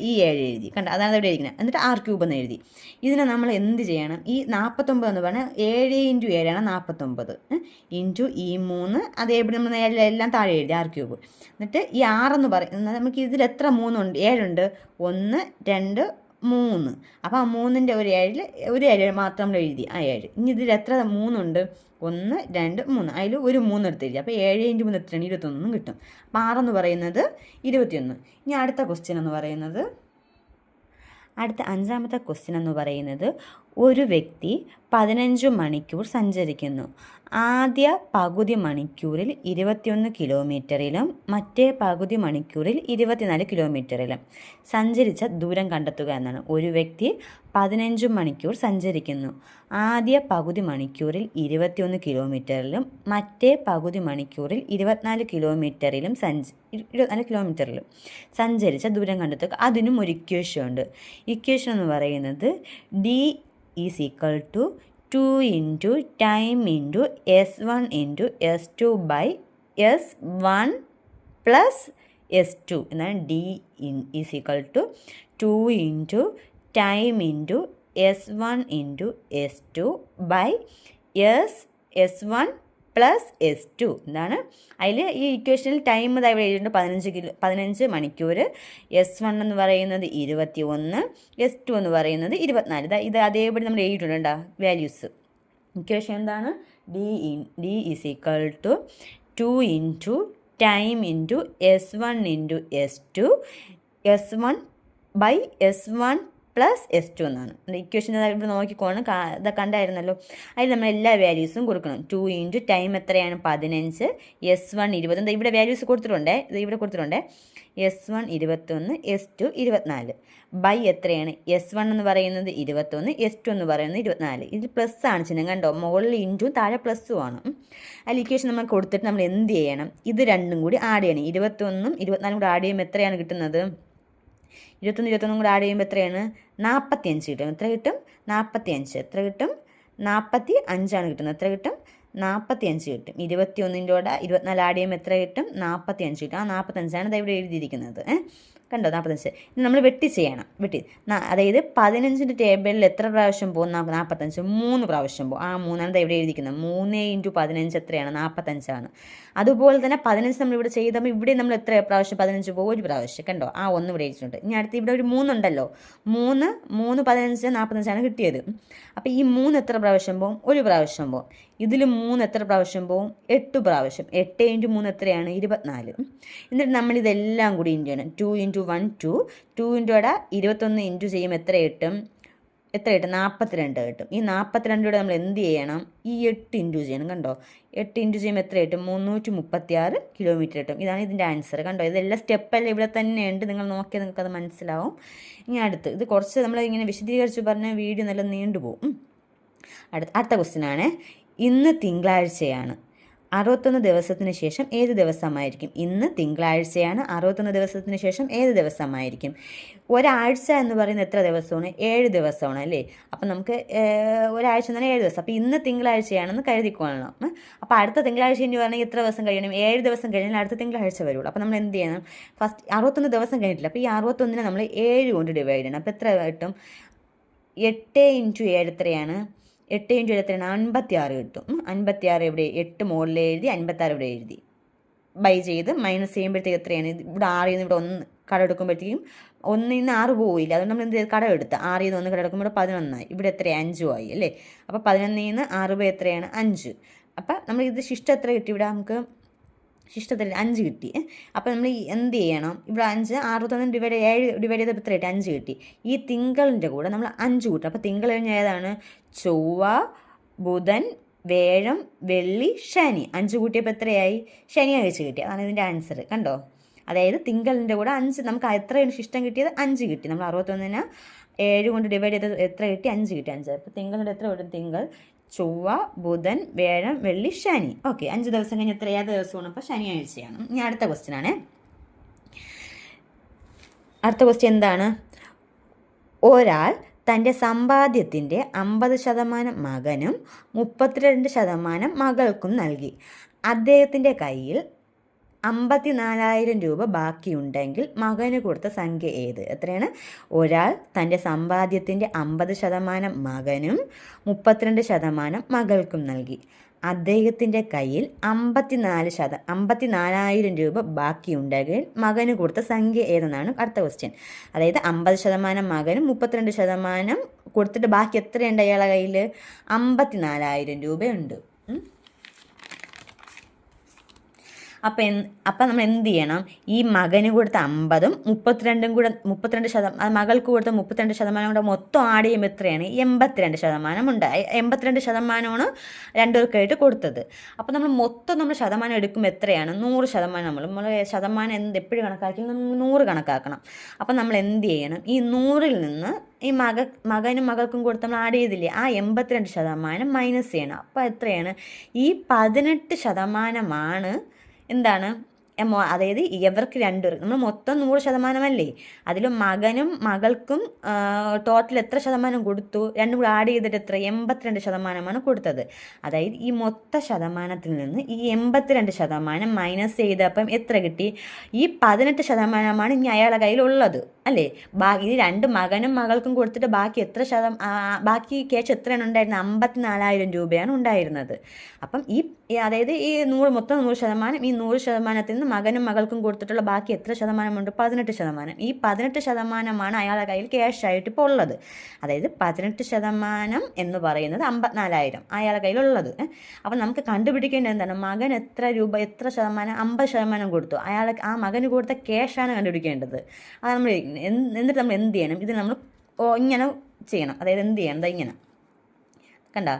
ഈ 7 എഴുതി. കണ്ട, അതാണ് ഇവിടെ എഴുതിക്കുന്നത്. എന്നിട്ട് r³ എന്ന് എഴുതി. ഇതിനെ നമ്മൾ എന്ത് ചെയ്യണം? ഈ 49 എന്ന് പറഞ്ഞാൽ 7 × 7 ആണ് 49. ഇൻറ്റു ഈ 3 അതേപടി നമ്മൾ എല്ലാം താഴെ എഴുതി r³. എന്നിട്ട് ഈ 6 എന്ന് പറയുന്നത് നമുക്ക് ഇതിൽ എത്ര 3 ഉണ്ട്? 7 ഉണ്ട്. 1 2 3. അപ്പോൾ ആ 3ൻ്റെ ഒരു 7 മാത്രം നമ്മൾ എഴുതി, ആ 7. ഇനി ഇതിൽ എത്ര 3 ഉണ്ട്? 1 2 3. അതിൽ ഒരു 3 എടുത്ത് എഴുതി. അപ്പോൾ 7 × 3 എത്രയാണ്? 21 കിട്ടും. അപ്പോൾ 6 എന്ന് പറയുന്നത് 21. ഇനി അടുത്ത ക്വസ്റ്റ്യൻ എന്ന് പറയുന്നത്, അടുത്ത 5ാമത്തെ ക്വസ്റ്റ്യൻ എന്ന് പറയുന്നത്, ഒരു വ്യക്തി 15 മണിക്കൂർ സഞ്ചരിക്കുന്നു. ആദ്യ പകുതി മണിക്കൂറിൽ 21 കിലോമീറ്ററിലും മറ്റേ പകുതി മണിക്കൂറിൽ 24 കിലോമീറ്ററിലും സഞ്ചരിച്ച ദൂരം കണ്ടെത്തുക എന്നാണ്. ഒരു വ്യക്തി 15 മണിക്കൂർ സഞ്ചരിക്കുന്നു. ആദ്യ പകുതി മണിക്കൂറിൽ 21 കിലോമീറ്ററിലും മറ്റേ പകുതി മണിക്കൂറിൽ 24 കിലോമീറ്ററിലും സഞ്ചരിച്ച ദൂരം കണ്ടെത്തുക. അതിനും ഒരു ഇക്വേഷൻ ഉണ്ട്. ഇക്വേഷൻ എന്ന് പറയുന്നത് d = 2 × time × s1 × s2 by s1 plus s2 എന്നാണ്. d = 2 × time × s1 × s2 by s1 plus s2 എന്താണ്. അതിൽ ഈ ഇക്വേഷനിൽ ടൈം ഇവിടെ എഴുതിയിട്ടുണ്ട് 15 മണിക്കൂർ. s1 എന്ന് പറയുന്നത് 21, s2 എന്ന് പറയുന്നത് 24. ഇത് അതേപടി നമ്മൾ എഴുതിയിട്ടുണ്ടോ വാല്യൂസ്. ഇക്വേഷൻ എന്താണ്? d = 2 × time × s1 × s2 s1 by s1 plus s2 എന്നാണ്. ഇക്വേഷൻ ഇവിടെ നോക്കിക്കോണം, ഇത് കണ്ടായിരുന്നല്ലോ. അതിൽ നമ്മൾ എല്ലാ വാല്യൂസും കൊടുക്കണം. 2 × ടൈം എത്രയാണ്? 15, s1 20. ഇവിടെ വാല്യൂസ് കൊടുത്തിട്ടുണ്ടേ, ഇത് ഇവിടെ കൊടുത്തിട്ടുണ്ടേ. s1 21, s2 24. ബൈ എത്രയാണ്? s1 എന്ന് പറയുന്നത് 21, s2 എന്ന് പറയുന്നത് 24. ഇതിൽ പ്ലസ് ആണ് ചിഹ്നം, കണ്ടോ? മുകളിൽ ഇൻറ്റും താഴെ പ്ലസ്സും ആണ്. അതിൽ ഇക്വേഷൻ നമ്മൾ കൊടുത്തിട്ട് നമ്മൾ എന്ത് ചെയ്യണം? ഇത് രണ്ടും കൂടി ആഡ് ചെയ്യണം. 21ഉം 24ഉം കൂടി ആഡ് ചെയ്യുമ്പോൾ എത്രയാണ് കിട്ടുന്നത്? 21 കൂടെ ആഡ് ചെയ്യുമ്പോൾ എത്രയാണ്? 45 കിട്ടും. എത്ര കിട്ടും? 45. എത്ര കിട്ടും? 45 കിട്ടുന്നത്. എത്ര കിട്ടും? 45 കിട്ടും. 21ൻ്റെ കൂടെ 24 ആഡ് ചെയ്യുമ്പോൾ എത്ര കിട്ടും? 45 കിട്ടും. ആ 45 ഇവിടെ എഴുതിയിരിക്കുന്നത്. കണ്ടോ? 45. ഇനി നമ്മൾ വെട്ടി ചെയ്യണം. അതായത് 15ൻ്റെ ടേബിളിൽ എത്ര പ്രാവശ്യം പോകും? 45. 3 പ്രാവശ്യം പോകും. ആ 3ആണ് ഇവിടെ എഴുതിയിരിക്കുന്നത്. 3 × 15 എത്രയാണ്? 45 അതുപോലെ തന്നെ 15 നമ്മളിവിടെ ചെയ്തപ്പോൾ ഇവിടെ നമ്മൾ എത്ര പ്രാവശ്യം 15 പോകും? ഒരു പ്രാവശ്യം. കണ്ടോ? ആ 1 ഇവിടെ എഴുതിയിട്ടുണ്ട്. ഇനി അടുത്ത് ഇവിടെ ഒരു 3 ഉണ്ടല്ലോ. 3 15 45 കിട്ടിയത്. അപ്പോൾ ഈ 3 എത്ര പ്രാവശ്യം പോകും? ഒരു പ്രാവശ്യം പോകും. ഇതിൽ 3 എത്ര പ്രാവശ്യം പോവും? 8 പ്രാവശ്യം. 8 × 3 എത്രയാണ്? 24. എന്നിട്ട് നമ്മളിതെല്ലാം കൂടി ഇൻറ്റു ചെയ്യണം. 2 × 1 2, 2 × 21 ഇൻറ്റു ചെയ്യുമ്പോൾ എത്ര കിട്ടും? 42 കിട്ടും. ഈ 42 നമ്മൾ എന്ത് ചെയ്യണം? ഈ 8 ഇൻറ്റു ചെയ്യണം. കണ്ടോ? 8 ഇൻറ്റു ചെയ്യുമ്പോൾ എത്ര കിട്ടും? 336 കിലോമീറ്റർ കിട്ടും. ഇതാണ് ഇതിൻ്റെ ആൻസർ. കണ്ടോ? ഇതെല്ലാം സ്റ്റെപ്പെല്ലാം ഇവിടെ തന്നെ ഉണ്ട്. നിങ്ങൾ നോക്കിയാൽ നിങ്ങൾക്കത് മനസ്സിലാവും. ഇനി അടുത്ത് ഇത് കുറച്ച് നമ്മൾ ഇങ്ങനെ വിശദീകരിച്ച് പറഞ്ഞ വീഡിയോ നല്ല നീണ്ടുപോകും. അടുത്ത ക്വസ്റ്റ്യനാണ്. ഇന്ന് തിങ്കളാഴ്ചയാണ്. 61 ദിവസത്തിന് ശേഷം ഏത് ദിവസമായിരിക്കും? ഇന്ന് തിങ്കളാഴ്ചയാണ്. 61 ദിവസത്തിന് ശേഷം ഏത് ദിവസമായിരിക്കും? ഒരാഴ്ച എന്ന് പറയുന്നത് എത്ര ദിവസമാണ്? 7 ദിവസമാണ് അല്ലേ? അപ്പം നമുക്ക് ഒരാഴ്ച എന്ന് പറഞ്ഞാൽ 7 ദിവസം. അപ്പോൾ ഇന്ന് തിങ്കളാഴ്ചയാണെന്ന് കരുതിക്കൊള്ളണം. അപ്പോൾ അടുത്ത തിങ്കളാഴ്ച എന്ന് പറഞ്ഞാൽ എത്ര ദിവസം കഴിയണം? 7 ദിവസം കഴിഞ്ഞാൽ അടുത്ത തിങ്കളാഴ്ച വരുള്ളൂ. അപ്പോൾ നമ്മൾ എന്ത് ചെയ്യണം? ഫസ്റ്റ് 61 ദിവസം കഴിഞ്ഞിട്ടില്ല. അപ്പോൾ ഈ 61 നമ്മൾ 7 കൊണ്ട് ഡിവൈഡ് ചെയ്യണം. അപ്പോൾ എത്ര കിട്ടും? 8 × 7 എത്രയാണ്? 8 × 7 എത്രയാണ്? 56 കിട്ടും. 56 എവിടെ? 8 മുകളിൽ എഴുതി, 56 ഇവിടെ എഴുതി. ബൈ ചെയ്ത് മൈനസ് ചെയ്യുമ്പോഴത്തേക്ക് എത്രയാണ്? ഇവിടെ 6 നിന്ന് ഇവിടെ 1 കട എടുക്കുമ്പോഴത്തേക്കും 1 നിന്ന് 6 പോയില്ല. അതുകൊണ്ട് നമ്മൾ എന്ത് ചെയ്ത്? കട എടുത്ത് 6 നിന്ന് 1 കട എടുക്കുമ്പോൾ 11 ആയി. ഇവിടെ എത്രയാണ്? 5 ആയി അല്ലേ? അപ്പോൾ 11 നിന്ന് 6 പോയി എത്രയാണ്? 5. അപ്പം നമ്മൾ ഇത് ശിഷ്ടം എത്ര കിട്ടി? ഇവിടെ നമുക്ക് ശിഷ്ടത്തിൽ 5 കിട്ടി. അപ്പോൾ നമ്മൾ എന്ത് ചെയ്യണം? ഇവിടെ 5 61 ഡിവൈഡ് ചെയ്തപ്പോൾ എത്ര കിട്ടി? 5 കിട്ടി. ഈ തിങ്കളിൻ്റെ കൂടെ നമ്മൾ 5 കൂട്ടും. അപ്പോൾ തിങ്കൾ കഴിഞ്ഞാൽ ഏതാണ്? ചൊവ്വ, ബുധൻ, വ്യാഴം, വെള്ളി, ശനി. 5 കൂട്ടിയപ്പോൾ എത്രയായി? ശനിയാഴ്ച കിട്ടി. അതാണ് ഇതിൻ്റെ ആൻസർ. കണ്ടോ? അതായത് തിങ്കളിൻ്റെ കൂടെ 5 നമുക്ക് എത്രയാണ് ശിഷ്ടം കിട്ടിയത്? 5 കിട്ടി. നമ്മൾ 61 7 കൊണ്ട് ഡിവൈഡ് ചെയ്തത് എത്ര കിട്ടി? 5 കിട്ടി. 5. അപ്പോൾ തിങ്കളുടെ എത്ര വരും? തിങ്കൾ, ചൊവ്വ, ബുധൻ, വ്യാഴം, വെള്ളി, ശനി. ഓക്കെ, 5 ദിവസം കഴിഞ്ഞ് എത്ര ഏത് ദിവസമാണ്? അപ്പോൾ ശനിയാഴ്ചയാണ്. ഇനി അടുത്ത ക്വസ്റ്റ്യനാണ്. അടുത്ത ക്വസ്റ്റ്യൻ എന്താണ്? ഒരാൾ തൻ്റെ സമ്പാദ്യത്തിൻ്റെ 50% മകനും 32% മകൾക്കും നൽകി. അദ്ദേഹത്തിൻ്റെ കയ്യിൽ 54,000 രൂപ ബാക്കിയുണ്ടെങ്കിൽ മകന് കൊടുത്ത സംഖ്യ ഏത്? എത്രയാണ്? ഒരാൾ തൻ്റെ സമ്പാദ്യത്തിൻ്റെ 50% മകനും 32% മകൾക്കും നൽകി. അദ്ദേഹത്തിൻ്റെ കയ്യിൽ 54,000 രൂപ ബാക്കിയുണ്ടെങ്കിൽ മകന് കൊടുത്ത സംഖ്യ ഏതെന്നാണ് അടുത്ത ക്വസ്റ്റ്യൻ. അതായത് 50% മകനും 32% കൊടുത്തിട്ട് ബാക്കി എത്രയുണ്ട് അയാളുടെ കയ്യിൽ? 54,000 രൂപയുണ്ട്. അപ്പം നമ്മൾ എന്ത് ചെയ്യണം? ഈ മകന് കൊടുത്ത 50ഉം 32% മകൾക്ക് കൊടുത്ത 32% കൂടെ മൊത്തം ആഡ് ചെയ്യുമ്പോൾ എത്രയാണ്? 82% ഉണ്ട്. 82%മാണ് രണ്ടുപേർക്കായിട്ട് കൊടുത്തത്. അപ്പോൾ നമ്മൾ മൊത്തം നമ്മൾ ശതമാനം എടുക്കുമ്പോൾ എത്രയാണ്? 100%. നമ്മൾ ശതമാനം എപ്പോഴും കണക്കാക്കി നമ്മൾ 100 കണക്കാക്കണം. അപ്പം നമ്മൾ എന്ത് ചെയ്യണം? ഈ 100ൽ നിന്ന് ഈ മകനും മകൾക്കും കൊടുത്ത് നമ്മൾ ആഡ് ചെയ്തില്ലേ, ആ 82% മൈനസ് ചെയ്യണം. അപ്പോൾ എത്രയാണ്? ഈ 18% എന്താണ്? അതായത് ഇവർക്ക് രണ്ടുപേർക്ക് നമ്മൾ മൊത്തം 100% അതിൽ മകനും മകൾക്കും ടോട്ടൽ എത്ര ശതമാനം കൊടുത്തു? രണ്ടും കൂടി ആഡ് ചെയ്തിട്ട് എത്ര? 82% കൊടുത്തത്. അതായത് ഈ മൊത്ത ശതമാനത്തിൽ നിന്ന് ഈ 82% മൈനസ് ചെയ്തപ്പം എത്ര കിട്ടി? ഈ 18% ഇനി അയാളുടെ കയ്യിലുള്ളത് അല്ലേ? ഈ 2 മകനും മകൾക്കും കൊടുത്തിട്ട് ബാക്കി ബാക്കി ക്യാഷ് എത്രയാണ് ഉണ്ടായിരുന്നത്? 54,000 രൂപയാണ് ഉണ്ടായിരുന്നത്. അപ്പം അതായത് ഈ മൊത്തം 100%, ഈ 100%ത്തിൽ നിന്ന് മകനും മകൾക്കും കൊടുത്തിട്ടുള്ള ബാക്കി എത്ര ശതമാനമുണ്ട്? 18%. ഈ 18% അയാളുടെ കയ്യിൽ ക്യാഷ് ആയിട്ട് ഇപ്പോൾ ഉള്ളത്. അതായത് 18% എന്ന് പറയുന്നത് 54,000 അയാളുടെ കയ്യിലുള്ളത്. അപ്പം നമുക്ക് കണ്ടുപിടിക്കേണ്ടത് എന്താണ്? മകൻ എത്ര രൂപ, എത്ര ശതമാനം? 50% കൊടുത്തു. ആ മകന് കൊടുത്ത ക്യാഷാണ് കണ്ടുപിടിക്കേണ്ടത്. അത് നമ്മൾ എന്നിട്ട് നമ്മൾ എന്ത് ചെയ്യണം? ഇത് നമ്മൾ ഇങ്ങനെ ചെയ്യണം. അതായത് എന്ത് ചെയ്യണം? ഇങ്ങനെ കണ്ടോ?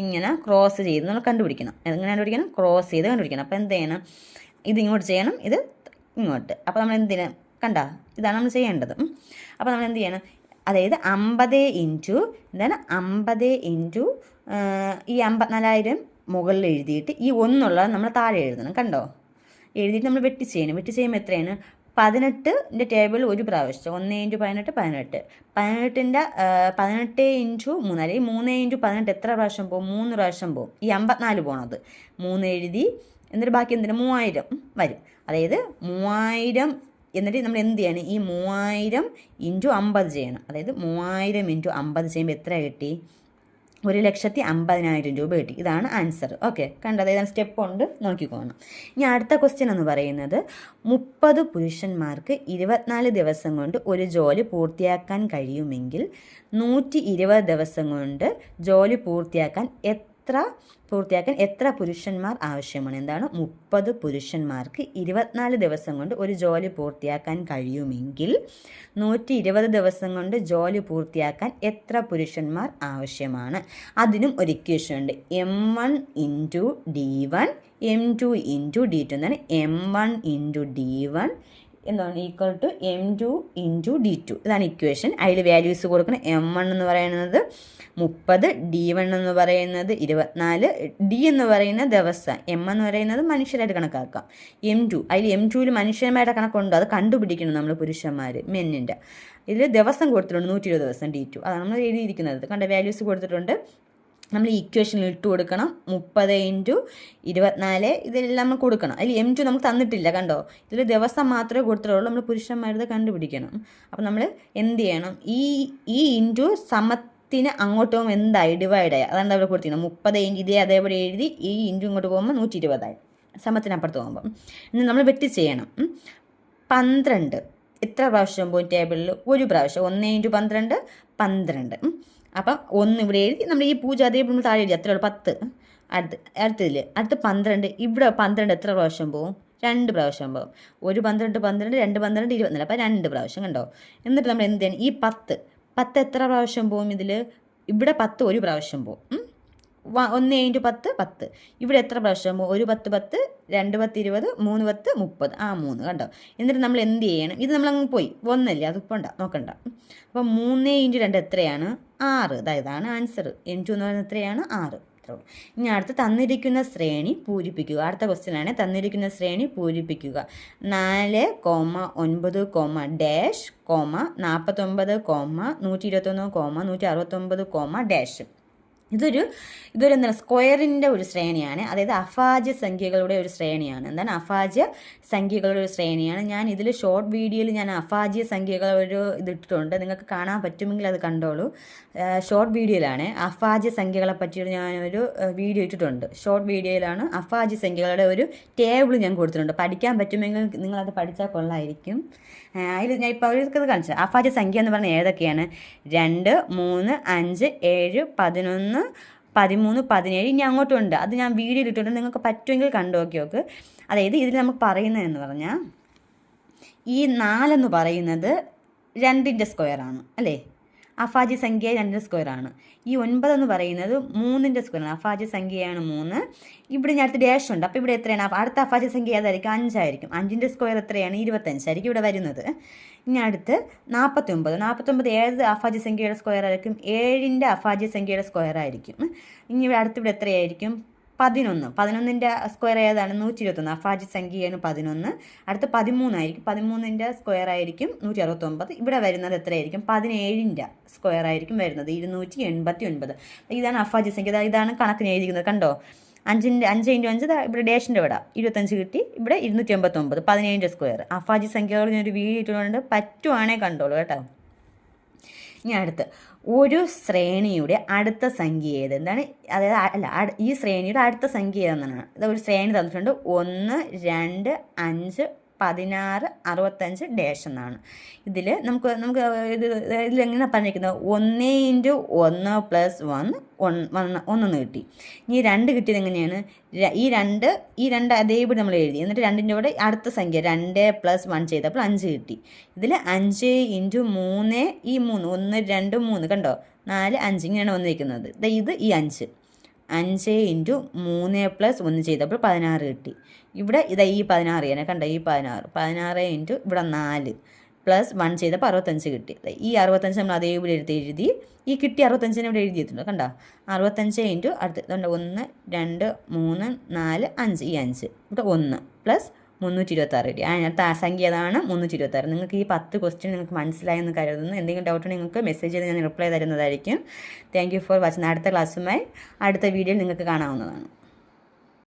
ഇങ്ങനെ ക്രോസ് ചെയ്ത് നമ്മൾ കണ്ടുപിടിക്കണം. എങ്ങനെ കണ്ടുപിടിക്കണം? ക്രോസ് ചെയ്ത് കണ്ടുപിടിക്കണം. അപ്പോൾ എന്ത് ചെയ്യണം? ഇത് ഇങ്ങോട്ട് ചെയ്യണം, ഇത് ഇങ്ങോട്ട്. അപ്പോൾ നമ്മൾ എന്തിനാ? കണ്ടോ? ഇതാണ് നമ്മൾ ചെയ്യേണ്ടത്. അപ്പോൾ നമ്മൾ എന്ത് ചെയ്യണം? അതായത് 50 ഇൻറ്റു എന്താണ്? 50 ഇൻറ്റു ഈ 54,000 മുകളിൽ എഴുതിയിട്ട് ഈ ഒന്നുള്ളത് നമ്മൾ താഴെ എഴുതണം. കണ്ടോ? എഴുതിയിട്ട് നമ്മൾ വെട്ടി ചെയ്യണം. വെട്ടി ചെയ്യുമ്പോൾ എത്രയാണ്? 18ൻ്റെ ടേബിൾ ഒരു പ്രാവശ്യം 1 × 18 18. 18ൻ്റെ 18 ഇൻറ്റു 3 അല്ലെങ്കിൽ 3 ഇൻറ്റു 18 എത്ര പ്രാവശ്യം പോകും? 3 പ്രാവശ്യം പോകും. ഈ 54 പോണത് 3 എഴുതി, എന്നിട്ട് ബാക്കി എന്തിനാ? 3000 വരും. അതായത് 3000 എന്നിട്ട് നമ്മൾ എന്ത് ചെയ്യണം? ഈ 3000 ഇൻറ്റു 50 ചെയ്യണം. അതായത് 3000 ഇൻറ്റു 50 ചെയ്യുമ്പോൾ എത്ര കിട്ടി? 1,50,000 രൂപ കിട്ടി. ഇതാണ് ആൻസർ. ഓക്കെ, കണ്ടത്? ഏതാണ് സ്റ്റെപ്പ് ഉണ്ട്, നോക്കിക്കോണം. ഇനി അടുത്ത ക്വസ്റ്റ്യൻ എന്ന് പറയുന്നത് 30 പുരുഷന്മാർക്ക് 24 ദിവസം കൊണ്ട് ഒരു ജോലി പൂർത്തിയാക്കാൻ കഴിയുമെങ്കിൽ 120 ദിവസം കൊണ്ട് ജോലി പൂർത്തിയാക്കാൻ പൂർത്തിയാക്കാൻ എത്ര പുരുഷന്മാർ ആവശ്യമാണ്? എന്താണ്? 30 പുരുഷന്മാർക്ക് 24 ദിവസം കൊണ്ട് ഒരു ജോലി പൂർത്തിയാക്കാൻ കഴിയുമെങ്കിൽ 120 ദിവസം കൊണ്ട് ജോലി പൂർത്തിയാക്കാൻ എത്ര പുരുഷന്മാർ ആവശ്യമാണ്? അതിനും ഒരു ഇക്വേഷൻ ഉണ്ട്. M1 into D1 M2 into D2 എന്താണ്? M1 ഇൻറ്റു D1 എന്താണ് equal to M2 into D2. ഇതാണ് ഇക്വേഷൻ. അതിൽ വാല്യൂസ് കൊടുക്കണം. M1 എന്ന് പറയുന്നത് 30, D1 എന്ന് പറയുന്നത് 24, D എന്ന് പറയുന്ന ദിവസം, M എന്ന് പറയുന്നത് മനുഷ്യരായിട്ട് കണക്കാക്കാം. M2 അതിൽ M2ൽ മനുഷ്യന്മാരുടെ കണക്കുണ്ടോ അത് കണ്ടുപിടിക്കണം നമ്മൾ പുരുഷന്മാർ മെന്നിൻ്റെ. ഇതിൽ ദിവസം കൊടുത്തിട്ടുണ്ട് 120 ദിവസം D2. അതാണ് നമ്മൾ എഴുതിയിരിക്കുന്നത്. കണ്ട വാല്യൂസ് കൊടുത്തിട്ടുണ്ട്. നമ്മൾ ഈ ഇക്വേഷനിൽ ഇട്ട് കൊടുക്കണം. 30 ഇൻറ്റു 24 ഇതെല്ലാം നമ്മൾ കൊടുക്കണം. അതിൽ M2 നമുക്ക് തന്നിട്ടില്ല, കണ്ടോ? ഇതിൽ ദിവസം മാത്രമേ കൊടുത്തിട്ടുള്ളൂ. നമ്മൾ പുരുഷന്മാരുടെ കണ്ടുപിടിക്കണം. അപ്പം നമ്മൾ എന്ത് ചെയ്യണം? ഈ ഇൻറ്റു സമത്തിന് അങ്ങോട്ടും എന്തായി ഡിവൈഡായി, അതാണ് അവിടെ കൊടുത്തിരിക്കുന്നത്. 30 ഇൻറ്റു ഇതേ അതേപോലെ എഴുതി ഈ ഇൻറ്റു ഇങ്ങോട്ട് പോകുമ്പോൾ 120 സമത്തിനപ്പുറത്ത് പോകുമ്പോൾ ഇന്ന് നമ്മൾ വെട്ടി ചെയ്യണം. 12 എത്ര പ്രാവശ്യം പോകും ടേബിളിൽ? ഒരു പ്രാവശ്യം. 1 ഇൻറ്റു 12 12. അപ്പം 1 ഇവിടെ എഴുതി നമ്മൾ ഈ പൂജ അതേപോലെ നമ്മൾ താഴെ എഴുതി, അത്രയുള്ളൂ. 10 അടുത്തതിൽ 12 ഇവിടെ 12 എത്ര പ്രാവശ്യം പോകും? 2 പ്രാവശ്യം പോകും. ഒരു 12 12 2 12 24. അപ്പം 2 പ്രാവശ്യം, കണ്ടോ? എന്നിട്ട് നമ്മൾ എന്ത് ചെയ്യണം? ഈ 10 എത്ര പ്രാവശ്യം പോകും? ഇതിൽ ഇവിടെ 10 ഒരു പ്രാവശ്യം പോകും. 1 ഇൻറ്റു 10 10. ഇവിടെ എത്ര പ്രാവശ്യം പോകും? ഒരു 10 10, 2 10 20, 3 10 30. 3, കണ്ടോ? എന്നിട്ട് നമ്മൾ എന്ത് ചെയ്യണം? ഇത് നമ്മളങ്ങ് പോയി 1 അല്ലേ, അത് ഇപ്പോൾ നോക്കണ്ട. അപ്പം 3 ഇൻറ്റു 2 എത്രയാണ്? 6. ഇതാണ് ആൻസർ. M2 എന്ന് പറയുന്നത് എത്രയാണ്? 6. ഇനി അടുത്ത് തന്നിരിക്കുന്ന ശ്രേണി പൂരിപ്പിക്കുക. അടുത്ത ക്വസ്റ്റ്യനാണ് തന്നിരിക്കുന്ന ശ്രേണി പൂരിപ്പിക്കുക. 4, 9, ഡാഷ്, 49, 121, 169, ഡാഷ്. ഇതൊരു എന്താണ്? സ്ക്വയറിൻ്റെ ഒരു ശ്രേണിയാണ്. അതായത് അഭാജ്യ സംഖ്യകളുടെ ഒരു ശ്രേണിയാണ്. എന്താണ്? അഭാജ്യ സംഖ്യകളുടെ ഒരു ശ്രേണിയാണ്. ഞാൻ ഇതിൽ ഷോർട്ട് വീഡിയോയിൽ ഞാൻ അഭാജ്യ സംഖ്യകൾ ഒരു ഇതിട്ടിട്ടുണ്ട്. നിങ്ങൾക്ക് കാണാൻ പറ്റുമെങ്കിൽ അത് കണ്ടോളൂ. ഷോർട്ട് വീഡിയോയിലാണ് അഭാജ്യ സംഖ്യകളെ പറ്റിയൊരു ഞാനൊരു വീഡിയോ ഇട്ടിട്ടുണ്ട്. ഷോർട്ട് വീഡിയോയിലാണ് അഭാജ്യ സംഖ്യകളുടെ ഒരു ടേബിൾ ഞാൻ കൊടുത്തിട്ടുണ്ട്. പഠിക്കാൻ പറ്റുമെങ്കിൽ നിങ്ങളത് പഠിച്ചാൽ കൊള്ളായിരിക്കും. അതിൽ ഞാൻ ഇപ്പോൾ അവർക്കത് കാണിച്ചത്. അഭാജ്യ സംഖ്യ എന്ന് പറഞ്ഞാൽ ഏതൊക്കെയാണ്? 2, 3, 5, 7, 11, 13, 17. ഇനി അങ്ങോട്ടും ഉണ്ട്. അത് ഞാൻ വീഡിയോയിൽ ഇട്ടിട്ടുണ്ട്. നിങ്ങൾക്ക് പറ്റുമെങ്കിൽ കണ്ടു നോക്കി. അതായത് ഇതിൽ നമുക്ക് പറയുന്നതെന്ന് പറഞ്ഞാൽ ഈ 4 എന്ന് പറയുന്നത് 2ൻ്റെ സ്ക്വയറാണ് അല്ലേ? അഭാജ്യ സംഖ്യ 2ൻ്റെ സ്ക്വയറാണ്. ഈ 9 എന്ന് പറയുന്നത് 3ൻ്റെ സ്ക്വയറാണ്. അഭാജ്യ സംഖ്യയാണ് 3. ഇവിടെ ഞാൻ അടുത്ത് ഡാഷ് ഉണ്ട്. അപ്പോൾ ഇവിടെ എത്രയാണ്? അടുത്ത അഭാജ്യ സംഖ്യ ഏതായിരിക്കും? 5 ആയിരിക്കും. 5ൻ്റെ സ്ക്വയർ എത്രയാണ്? 25 ആയിരിക്കും ഇവിടെ വരുന്നത്. ഇനി അടുത്ത് 49 ഏത് അഭാജ്യ സംഖ്യയുടെ സ്ക്വയർ ആയിരിക്കും? 7ൻ്റെ അഭാജ്യ സംഖ്യയുടെ സ്ക്വയർ ആയിരിക്കും. ഇനി ഇവിടെ ഇവിടെ എത്രയായിരിക്കും? 11ൻ്റെ സ്ക്വയർ ഏതാണ്? 121. അഭാജ്യ സംഖ്യയാണ് 11. അടുത്ത് 13 ആയിരിക്കും. 13ൻ്റെ സ്ക്വയർ ആയിരിക്കും 169. ഇവിടെ വരുന്നത് എത്രയായിരിക്കും? 17ൻ്റെ സ്ക്വയർ ആയിരിക്കും വരുന്നത് 289. ഇതാണ് അഭാജ്യ സംഖ്യ. ഇതാണ് കണക്കിന് എഴുതിക്കുന്നത്, കണ്ടോ? 5 ഇൻറ്റു 5 ഇവിടെ ഡാഷിൻ്റെ ഇവിടെ 25 കിട്ടി. ഇവിടെ 289. 17ൻ്റെ സ്ക്വയർ. അഭാജ്യ സംഖ്യകൾ ഞാനൊരു വീഡിയോ ഇട്ടുകൊണ്ട് പറ്റുവാണെങ്കിൽ കണ്ടോളൂ കേട്ടോ. ഇനി അടുത്ത് ഒരു ശ്രേണിയുടെ അടുത്ത സംഖ്യ ഏത്? എന്താണ്? അതായത് ഈ ശ്രേണിയുടെ അടുത്ത സംഖ്യ ഏതെന്നാണ്. അത് ഒരു ശ്രേണി തന്നിട്ടുണ്ട്. 1, 2, 5, 16, 65 ഡാഷ് എന്നാണ്. ഇതിൽ നമുക്ക് ഇതിലെങ്ങനെ പറഞ്ഞിരിക്കുന്നത്? 1 ഇൻറ്റു 1 പ്ലസ് 1 1 കിട്ടി. ഇനി 2 കിട്ടിയത് എങ്ങനെയാണ്? ഈ രണ്ട് അതേപടി നമ്മൾ എഴുതി. എന്നിട്ട് 2ൻ്റെ കൂടെ അടുത്ത സംഖ്യ 2 പ്ലസ് 1 ചെയ്തപ്പോൾ 5 കിട്ടി. ഇതിൽ 5 ഇൻറ്റു 3 ഈ 3 1 2 3 കണ്ടോ? 4 5 ഇങ്ങനെയാണ് വന്നിരിക്കുന്നത്. ഇത് ഈ 5 ഇൻറ്റു 3 പ്ലസ് 1 ചെയ്തപ്പോൾ 16 കിട്ടി. ഇവിടെ ഈ 16 തന്നെ കണ്ടോ? ഈ 16 ഇൻറ്റു ഇവിടെ 4 പ്ലസ് 1 ചെയ്തപ്പോൾ 65 കിട്ടി. ഈ 65 നമ്മൾ അതേപോലെ എഴുതി. ഈ കിട്ടി 65 ഇവിടെ എഴുതിയിട്ടുണ്ട്, കണ്ടോ? 65 ഇൻറ്റു അടുത്ത് 1 2 3 4 5 ഈ 5 ഇവിടെ 1 പ്ലസ് 326 കിട്ടി. അടുത്ത ആ സംഖ്യ ഏതാണ്? 326. നിങ്ങൾക്ക് ഈ 10 ക്വസ്റ്റ്യൻ നിങ്ങൾക്ക് മനസ്സിലായെന്ന് കരുതുന്നു. എന്തെങ്കിലും ഡൗട്ട് നിങ്ങൾക്ക് മെസ്സേജ് ചെയ്ത് ഞാൻ റിപ്ലൈ തരുന്നതായിരിക്കും. Thank you for watching. അടുത്ത ക്ലാസ്സുമായി അടുത്ത വീഡിയോയിൽ നിങ്ങൾക്ക് കാണാവുന്നതാണ്.